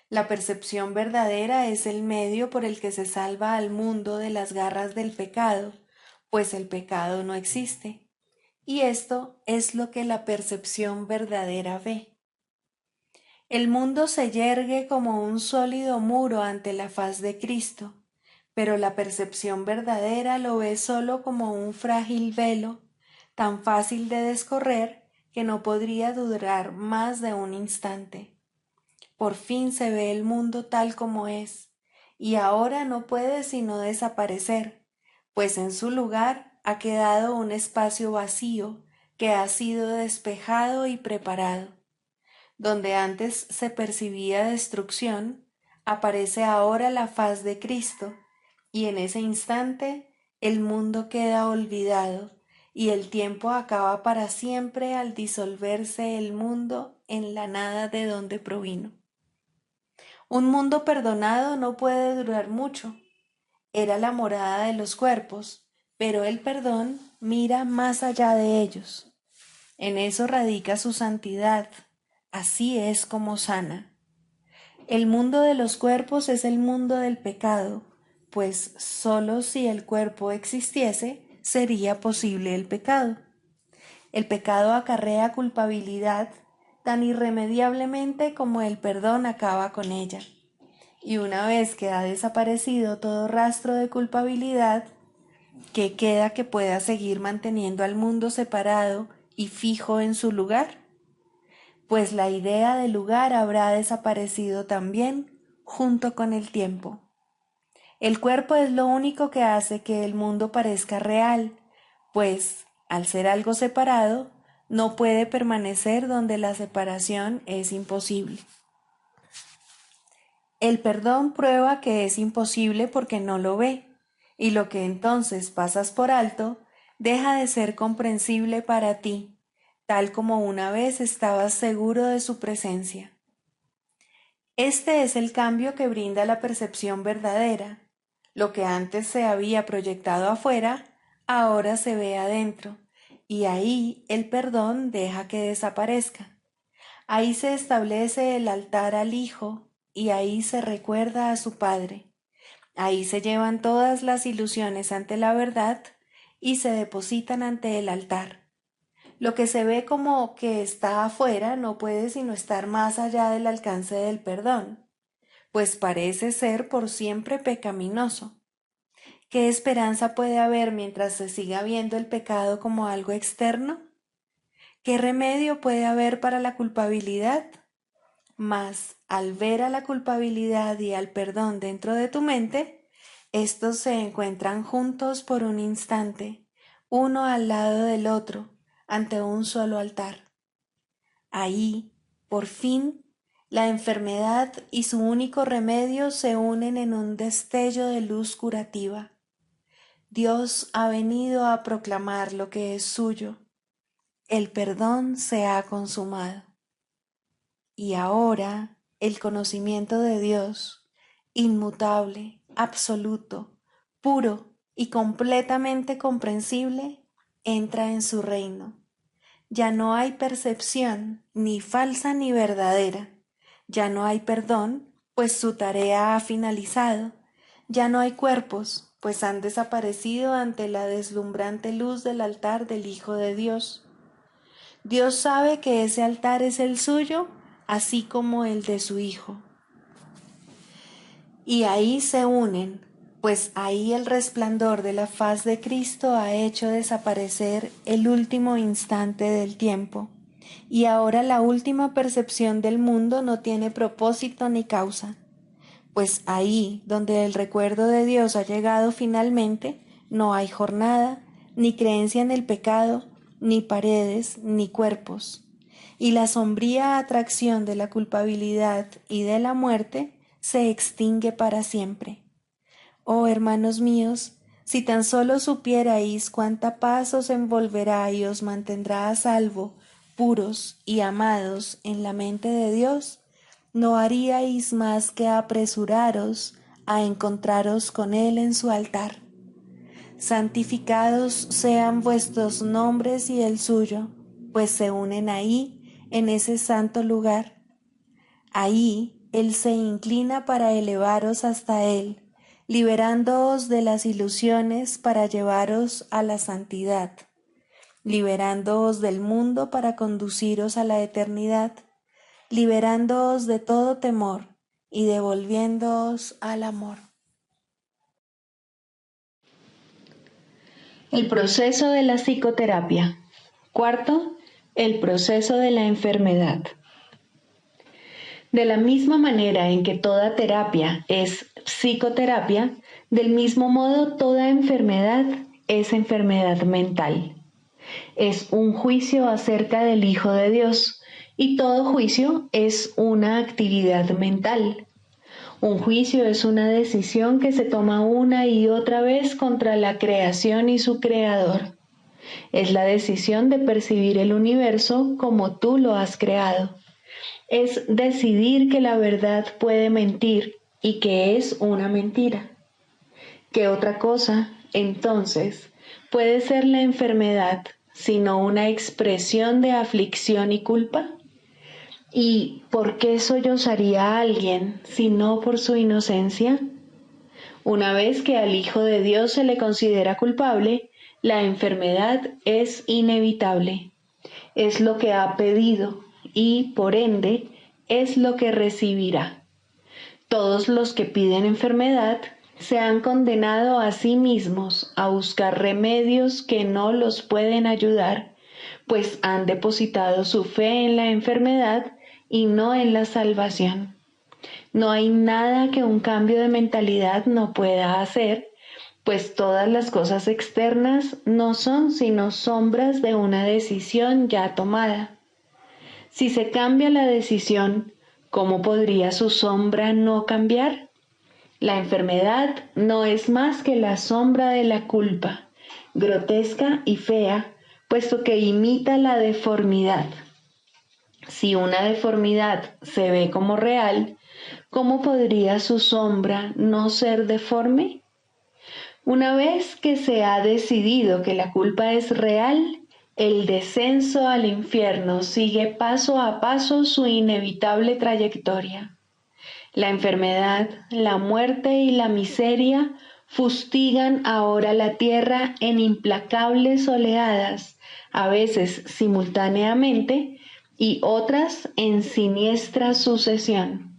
La percepción verdadera es el medio por el que se salva al mundo de las garras del pecado, pues el pecado no existe. Y esto es lo que la percepción verdadera ve. El mundo se yergue como un sólido muro ante la faz de Cristo, pero la percepción verdadera lo ve solo como un frágil velo, tan fácil de descorrer que no podría durar más de un instante. Por fin se ve el mundo tal como es, y ahora no puede sino desaparecer, pues en su lugar ha quedado un espacio vacío que ha sido despejado y preparado. Donde antes se percibía destrucción, aparece ahora la faz de Cristo, y en ese instante el mundo queda olvidado, y el tiempo acaba para siempre al disolverse el mundo en la nada de donde provino. Un mundo perdonado no puede durar mucho. Era la morada de los cuerpos, pero el perdón mira más allá de ellos. En eso radica su santidad. Así es como sana. El mundo de los cuerpos es el mundo del pecado, pues sólo si el cuerpo existiese sería posible el pecado. El pecado acarrea culpabilidad tan irremediablemente como el perdón acaba con ella. Y una vez que ha desaparecido todo rastro de culpabilidad, ¿qué queda que pueda seguir manteniendo al mundo separado y fijo en su lugar? Pues la idea de lugar habrá desaparecido también junto con el tiempo. El cuerpo es lo único que hace que el mundo parezca real, pues, al ser algo separado, no puede permanecer donde la separación es imposible. El perdón prueba que es imposible porque no lo ve, y lo que entonces pasas por alto deja de ser comprensible para ti, tal como una vez estabas seguro de su presencia. Este es el cambio que brinda la percepción verdadera. Lo que antes se había proyectado afuera, ahora se ve adentro, y ahí el perdón deja que desaparezca. Ahí se establece el altar al Hijo, y ahí se recuerda a su Padre. Ahí se llevan todas las ilusiones ante la verdad y se depositan ante el altar. Lo que se ve como que está afuera no puede sino estar más allá del alcance del perdón, pues parece ser por siempre pecaminoso. ¿Qué esperanza puede haber mientras se siga viendo el pecado como algo externo? ¿Qué remedio puede haber para la culpabilidad? Mas, al ver a la culpabilidad y al perdón dentro de tu mente, estos se encuentran juntos por un instante, uno al lado del otro, ante un solo altar. Ahí, por fin, la enfermedad y su único remedio se unen en un destello de luz curativa. Dios ha venido a proclamar lo que es suyo. El perdón se ha consumado. Y ahora el conocimiento de Dios, inmutable, absoluto, puro y completamente comprensible, entra en su reino. Ya no hay percepción, ni falsa ni verdadera. Ya no hay perdón, pues su tarea ha finalizado. Ya no hay cuerpos, pues han desaparecido ante la deslumbrante luz del altar del Hijo de Dios. Dios sabe que ese altar es el suyo, así como el de su Hijo. Y ahí se unen, pues ahí el resplandor de la faz de Cristo ha hecho desaparecer el último instante del tiempo, y ahora la última percepción del mundo no tiene propósito ni causa, pues ahí donde el recuerdo de Dios ha llegado finalmente, no hay jornada, ni creencia en el pecado, ni paredes, ni cuerpos. Y la sombría atracción de la culpabilidad y de la muerte se extingue para siempre. Oh hermanos míos, si tan solo supierais cuánta paz os envolverá y os mantendrá a salvo, puros y amados en la mente de Dios, no haríais más que apresuraros a encontraros con Él en su altar. Santificados sean vuestros nombres y el suyo, pues se unen ahí, en ese santo lugar. Ahí Él se inclina para elevaros hasta Él, liberándoos de las ilusiones para llevaros a la santidad, liberándoos del mundo para conduciros a la eternidad, liberándoos de todo temor y devolviéndoos al amor. El proceso de la psicoterapia. Cuarto, El proceso de la enfermedad. De la misma manera en que toda terapia es psicoterapia, del mismo modo toda enfermedad es enfermedad mental. Es un juicio acerca del Hijo de Dios, y todo juicio es una actividad mental. Un juicio es una decisión que se toma una y otra vez contra la creación y su creador. Es la decisión de percibir el universo como tú lo has creado. Es decidir que la verdad puede mentir y que es una mentira. ¿Qué otra cosa, entonces, puede ser la enfermedad sino una expresión de aflicción y culpa? ¿Y por qué sollozaría a alguien si no por su inocencia? Una vez que al Hijo de Dios se le considera culpable, la enfermedad es inevitable. Es lo que ha pedido y, por ende, es lo que recibirá. Todos los que piden enfermedad se han condenado a sí mismos a buscar remedios que no los pueden ayudar, pues han depositado su fe en la enfermedad y no en la salvación. No hay nada que un cambio de mentalidad no pueda hacer, pues todas las cosas externas no son sino sombras de una decisión ya tomada. Si se cambia la decisión, ¿cómo podría su sombra no cambiar? La enfermedad no es más que la sombra de la culpa, grotesca y fea, puesto que imita la deformidad. Si una deformidad se ve como real, ¿cómo podría su sombra no ser deforme? Una vez que se ha decidido que la culpa es real, el descenso al infierno sigue paso a paso su inevitable trayectoria. La enfermedad, la muerte y la miseria fustigan ahora la tierra en implacables oleadas, a veces simultáneamente y otras en siniestra sucesión.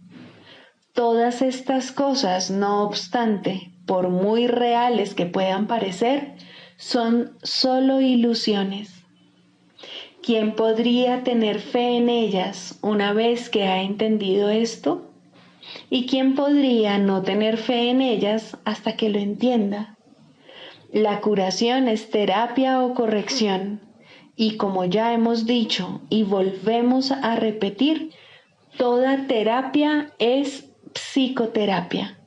Todas estas cosas, no obstante, por muy reales que puedan parecer, son solo ilusiones. ¿Quién podría tener fe en ellas una vez que ha entendido esto? ¿Y quién podría no tener fe en ellas hasta que lo entienda? La curación es terapia o corrección, y como ya hemos dicho y volvemos a repetir, toda terapia es psicoterapia.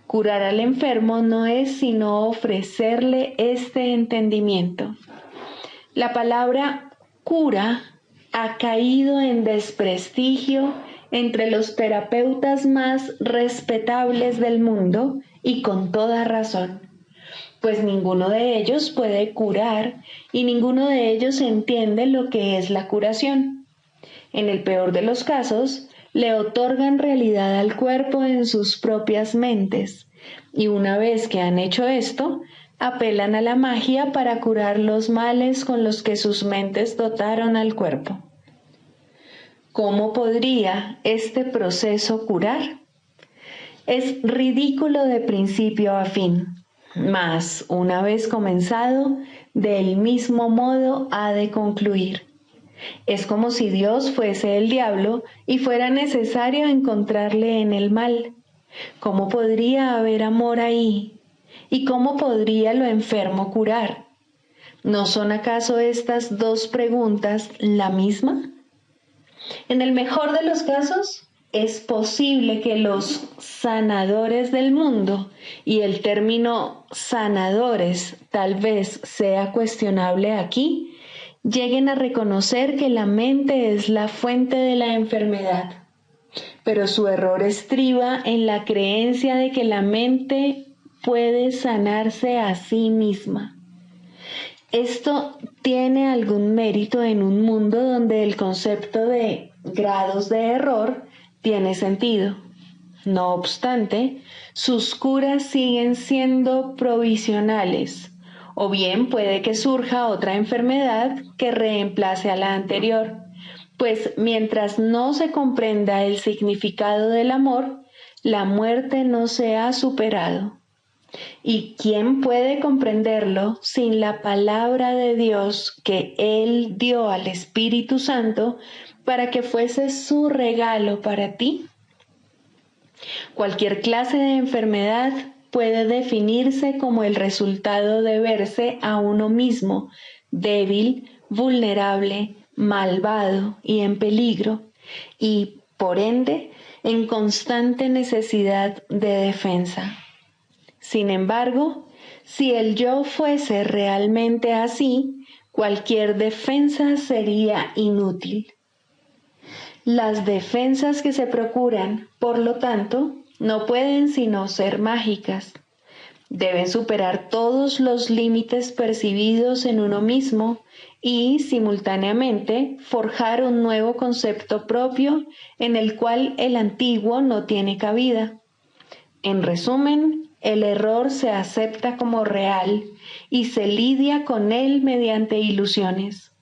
Curar al enfermo no es sino ofrecerle este entendimiento. La palabra cura ha caído en desprestigio entre los terapeutas más respetables del mundo y con toda razón, pues ninguno de ellos puede curar y ninguno de ellos entiende lo que es la curación. En el peor de los casos, le otorgan realidad al cuerpo en sus propias mentes, y una vez que han hecho esto, apelan a la magia para curar los males con los que sus mentes dotaron al cuerpo. ¿Cómo podría este proceso curar? Es ridículo de principio a fin, mas una vez comenzado, del mismo modo ha de concluir. Es como si Dios fuese el diablo y fuera necesario encontrarle en el mal. ¿Cómo podría haber amor ahí? ¿Y cómo podría lo enfermo curar? ¿No son acaso estas dos preguntas la misma? En el mejor de los casos, es posible que los sanadores del mundo, y el término sanadores tal vez sea cuestionable aquí, lleguen a reconocer que la mente es la fuente de la enfermedad. Pero su error estriba en la creencia de que la mente puede sanarse a sí misma. Esto tiene algún mérito en un mundo donde el concepto de grados de error tiene sentido. No obstante, sus curas siguen siendo provisionales, o bien puede que surja otra enfermedad que reemplace a la anterior, pues mientras no se comprenda el significado del amor, la muerte no se ha superado. ¿Y quién puede comprenderlo sin la palabra de Dios que Él dio al Espíritu Santo para que fuese su regalo para ti? Cualquier clase de enfermedad puede definirse como el resultado de verse a uno mismo débil, vulnerable, malvado y en peligro, y, por ende, en constante necesidad de defensa. Sin embargo, si el yo fuese realmente así, cualquier defensa sería inútil. Las defensas que se procuran, por lo tanto, no pueden sino ser mágicas. Deben superar todos los límites percibidos en uno mismo y, simultáneamente, forjar un nuevo concepto propio en el cual el antiguo no tiene cabida. En resumen, el error se acepta como real y se lidia con él mediante ilusiones.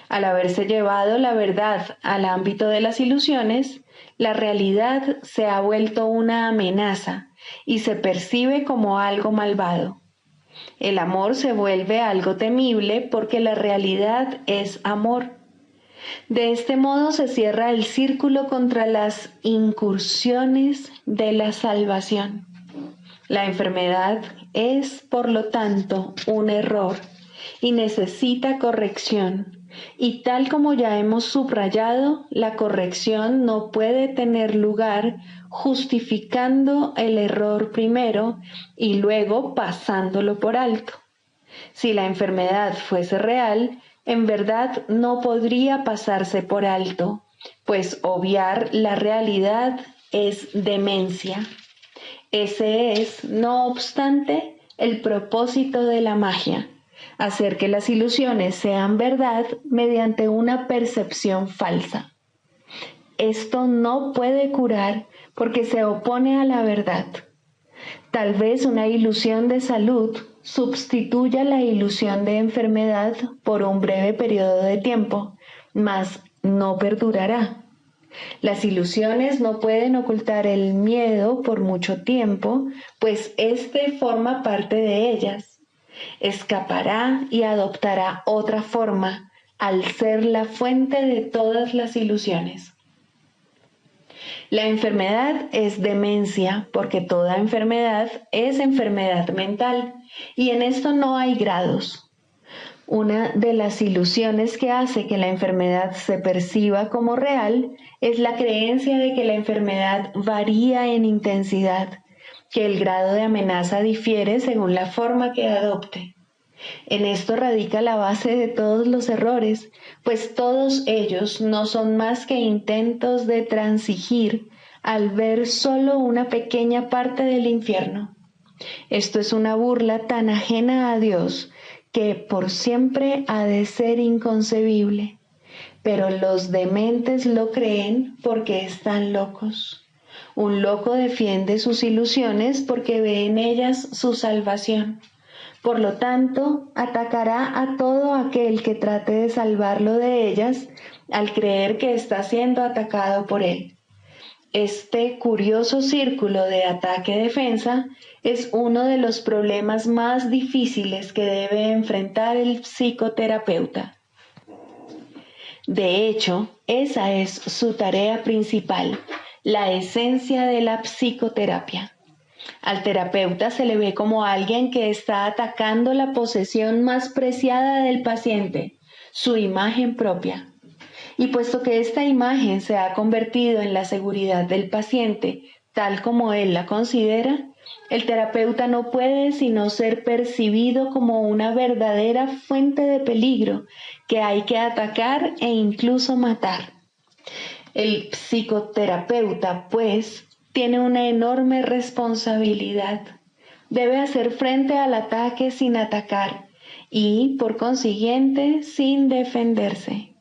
Al haberse llevado la verdad al ámbito de las ilusiones, la realidad se ha vuelto una amenaza y se percibe como algo malvado. El amor se vuelve algo temible porque la realidad es amor. De este modo se cierra el círculo contra las incursiones de la salvación. La enfermedad es, por lo tanto, un error y necesita corrección. Y tal como ya hemos subrayado, la corrección no puede tener lugar justificando el error primero y luego pasándolo por alto. Si la enfermedad fuese real, en verdad no podría pasarse por alto, pues obviar la realidad es demencia. Ese es, no obstante, el propósito de la magia, hacer que las ilusiones sean verdad mediante una percepción falsa. Esto no puede curar porque se opone a la verdad. Tal vez una ilusión de salud sustituya la ilusión de enfermedad por un breve periodo de tiempo, mas no perdurará. Las ilusiones no pueden ocultar el miedo por mucho tiempo, pues éste forma parte de ellas. Escapará y adoptará otra forma al ser la fuente de todas las ilusiones. La enfermedad es demencia porque toda enfermedad es enfermedad mental y en esto no hay grados. Una de las ilusiones que hace que la enfermedad se perciba como real es la creencia de que la enfermedad varía en intensidad, que el grado de amenaza difiere según la forma que adopte. En esto radica la base de todos los errores, pues todos ellos no son más que intentos de transigir al ver solo una pequeña parte del infierno. Esto es una burla tan ajena a Dios que por siempre ha de ser inconcebible. Pero los dementes lo creen porque están locos. Un loco defiende sus ilusiones porque ve en ellas su salvación. Por lo tanto, atacará a todo aquel que trate de salvarlo de ellas al creer que está siendo atacado por él. Este curioso círculo de ataque-defensa es uno de los problemas más difíciles que debe enfrentar el psicoterapeuta. De hecho, esa es su tarea principal, la esencia de la psicoterapia. Al terapeuta se le ve como alguien que está atacando la posesión más preciada del paciente, su imagen propia. Y puesto que esta imagen se ha convertido en la seguridad del paciente, tal como él la considera, el terapeuta no puede sino ser percibido como una verdadera fuente de peligro que hay que atacar e incluso matar. El psicoterapeuta, pues, tiene una enorme responsabilidad. Debe hacer frente al ataque sin atacar y, por consiguiente, sin defenderse.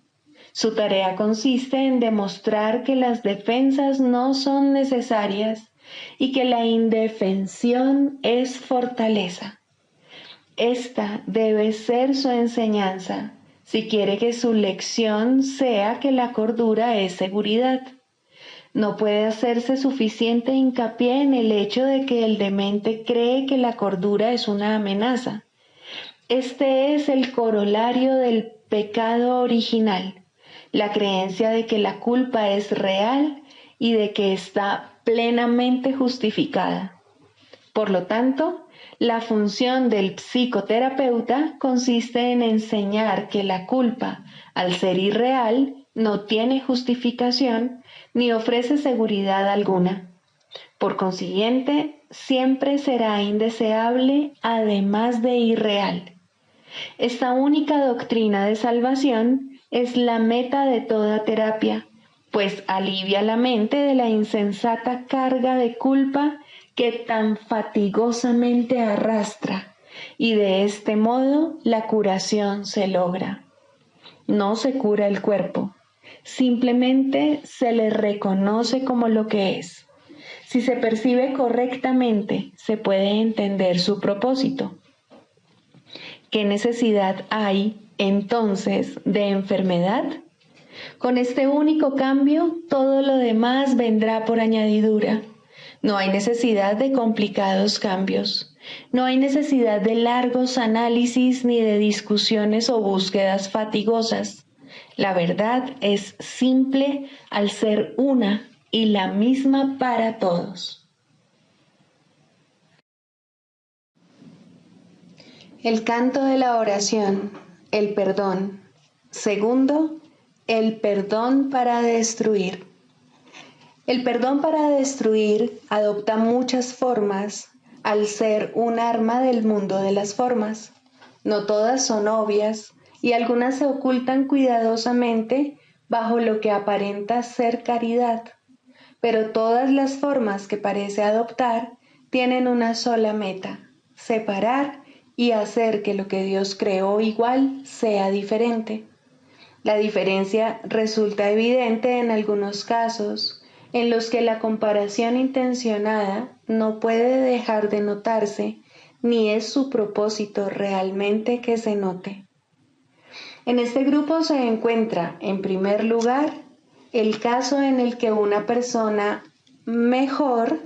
Su tarea consiste en demostrar que las defensas no son necesarias y que la indefensión es fortaleza. Esta debe ser su enseñanza, si quiere que su lección sea que la cordura es seguridad. No puede hacerse suficiente hincapié en el hecho de que el demente cree que la cordura es una amenaza. Este es el corolario del pecado original, la creencia de que la culpa es real y de que está plenamente justificada. Por lo tanto, la función del psicoterapeuta consiste en enseñar que la culpa, al ser irreal, no tiene justificación ni ofrece seguridad alguna. Por consiguiente, siempre será indeseable, además de irreal. Esta única doctrina de salvación es la meta de toda terapia, pues alivia la mente de la insensata carga de culpa que tan fatigosamente arrastra, y de este modo la curación se logra. No se cura el cuerpo, simplemente se le reconoce como lo que es. Si se percibe correctamente, se puede entender su propósito. ¿Qué necesidad hay, entonces, de enfermedad? Con este único cambio, todo lo demás vendrá por añadidura. No hay necesidad de complicados cambios. No hay necesidad de largos análisis ni de discusiones o búsquedas fatigosas. La verdad es simple al ser una y la misma para todos. El canto de la oración, el perdón. Segundo, el perdón para destruir. El perdón para destruir adopta muchas formas al ser un arma del mundo de las formas. No todas son obvias y algunas se ocultan cuidadosamente bajo lo que aparenta ser caridad. Pero todas las formas que parece adoptar tienen una sola meta: separar y hacer que lo que Dios creó igual sea diferente. La diferencia resulta evidente en algunos casos en los que la comparación intencionada no puede dejar de notarse, ni es su propósito realmente que se note. En este grupo se encuentra, en primer lugar, el caso en el que una persona mejor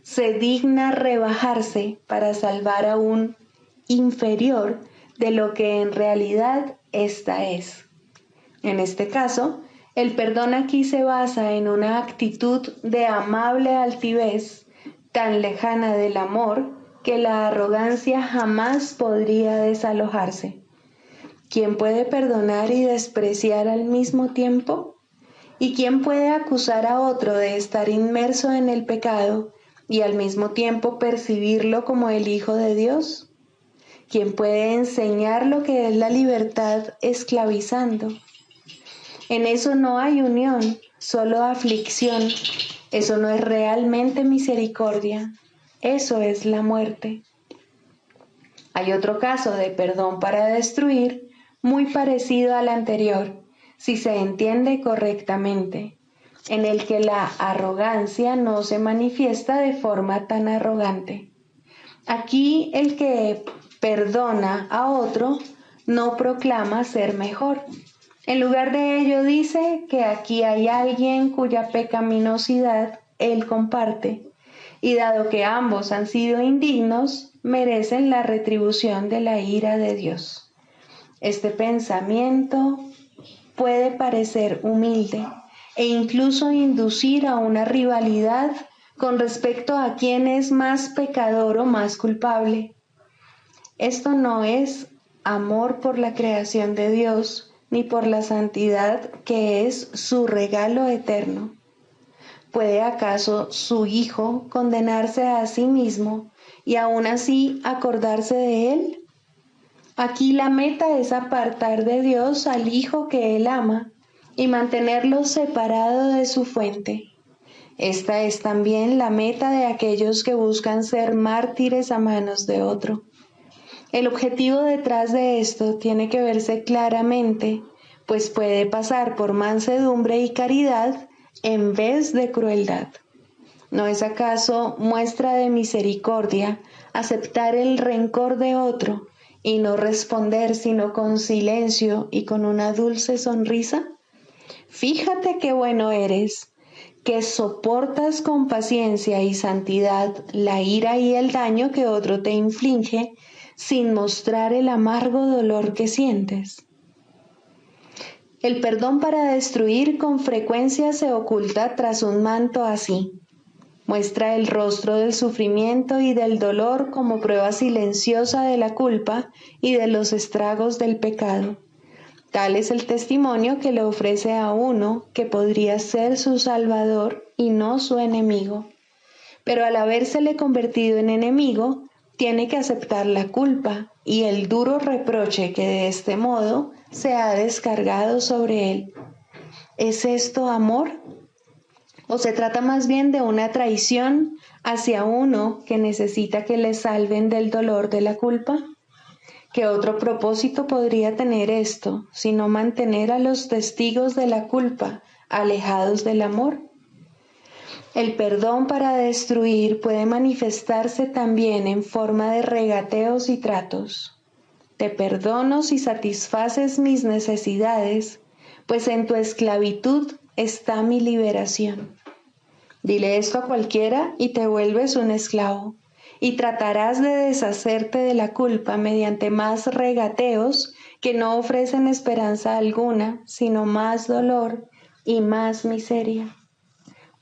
se digna rebajarse para salvar a un inferior de lo que en realidad ésta es. En este caso, el perdón aquí se basa en una actitud de amable altivez, tan lejana del amor que la arrogancia jamás podría desalojarse. ¿Quién puede perdonar y despreciar al mismo tiempo? ¿Y quién puede acusar a otro de estar inmerso en el pecado y al mismo tiempo percibirlo como el Hijo de Dios? ¿Quién puede enseñar lo que es la libertad esclavizando? En eso no hay unión, solo aflicción. Eso no es realmente misericordia, eso es la muerte. Hay otro caso de perdón para destruir, muy parecido al anterior, si se entiende correctamente, en el que la arrogancia no se manifiesta de forma tan arrogante. Aquí el que perdona a otro no proclama ser mejor. En lugar de ello dice que aquí hay alguien cuya pecaminosidad él comparte, y dado que ambos han sido indignos, merecen la retribución de la ira de Dios. Este pensamiento puede parecer humilde e incluso inducir a una rivalidad con respecto a quién es más pecador o más culpable. Esto no es amor por la creación de Dios, ni por la santidad que es su regalo eterno. ¿Puede acaso su Hijo condenarse a sí mismo y aún así acordarse de él? Aquí la meta es apartar de Dios al Hijo que él ama y mantenerlo separado de su fuente. Esta es también la meta de aquellos que buscan ser mártires a manos de otro. El objetivo detrás de esto tiene que verse claramente, pues puede pasar por mansedumbre y caridad en vez de crueldad. ¿No es acaso muestra de misericordia aceptar el rencor de otro y no responder sino con silencio y con una dulce sonrisa? Fíjate qué bueno eres. que soportas con paciencia y santidad la ira y el daño que otro te inflige sin mostrar el amargo dolor que sientes. El perdón para destruir con frecuencia se oculta tras un manto así. Muestra el rostro del sufrimiento y del dolor como prueba silenciosa de la culpa y de los estragos del pecado. Tal es el testimonio que le ofrece a uno que podría ser su salvador y no su enemigo. Pero al habérsele convertido en enemigo, tiene que aceptar la culpa y el duro reproche que de este modo se ha descargado sobre él. ¿Es esto amor? ¿O se trata más bien de una traición hacia uno que necesita que le salven del dolor de la culpa? ¿Qué otro propósito podría tener esto, sino mantener a los testigos de la culpa alejados del amor? El perdón para destruir puede manifestarse también en forma de regateos y tratos. Te perdono si satisfaces mis necesidades, pues en tu esclavitud está mi liberación. Dile esto a cualquiera y te vuelves un esclavo, y tratarás de deshacerte de la culpa mediante más regateos que no ofrecen esperanza alguna, sino más dolor y más miseria.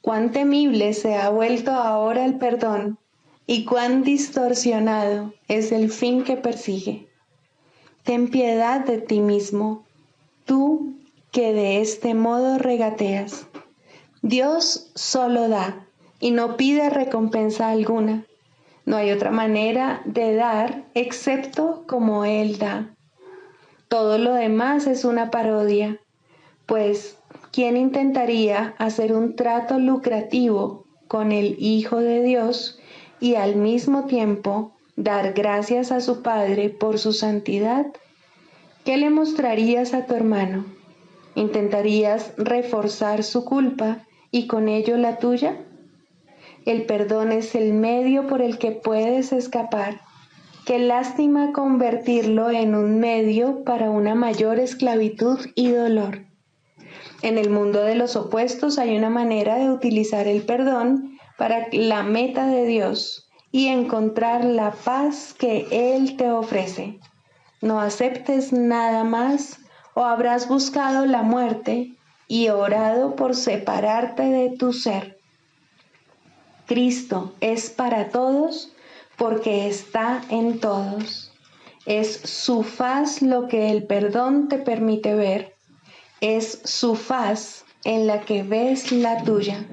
Cuán temible se ha vuelto ahora el perdón y cuán distorsionado es el fin que persigue. Ten piedad de ti mismo, tú que de este modo regateas. Dios solo da y no pide recompensa alguna. No hay otra manera de dar excepto como Él da. Todo lo demás es una parodia, pues ¿quién intentaría hacer un trato lucrativo con el Hijo de Dios y al mismo tiempo dar gracias a su Padre por su santidad? ¿Qué le mostrarías a tu hermano? ¿Intentarías reforzar su culpa y con ello la tuya? El perdón es el medio por el que puedes escapar. Qué lástima convertirlo en un medio para una mayor esclavitud y dolor. En el mundo de los opuestos hay una manera de utilizar el perdón para la meta de Dios y encontrar la paz que Él te ofrece. No aceptes nada más o habrás buscado la muerte y orado por separarte de tu ser. Cristo es para todos porque está en todos. Es su faz lo que el perdón te permite ver. Es su faz en la que ves la tuya.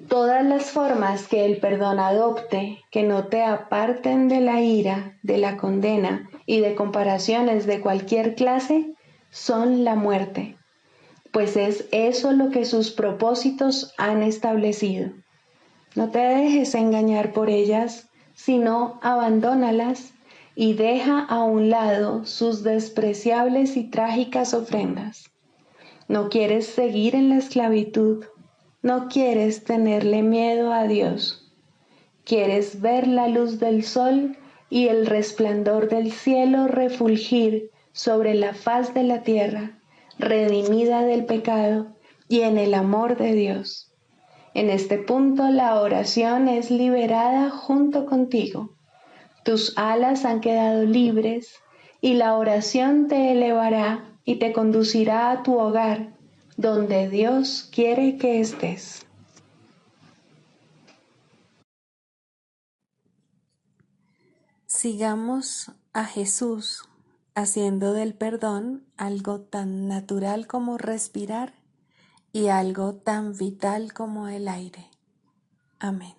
Todas las formas que el perdón adopte, que no te aparten de la ira, de la condena y de comparaciones de cualquier clase, son la muerte, pues es eso lo que sus propósitos han establecido. No te dejes engañar por ellas, sino abandónalas y deja a un lado sus despreciables y trágicas ofrendas. No quieres seguir en la esclavitud, no quieres tenerle miedo a Dios. Quieres ver la luz del sol y el resplandor del cielo refulgir sobre la faz de la tierra, redimida del pecado y en el amor de Dios. En este punto la oración es liberada junto contigo. Tus alas han quedado libres y la oración te elevará y te conducirá a tu hogar, donde Dios quiere que estés. Sigamos a Jesús haciendo del perdón algo tan natural como respirar y algo tan vital como el aire. Amén.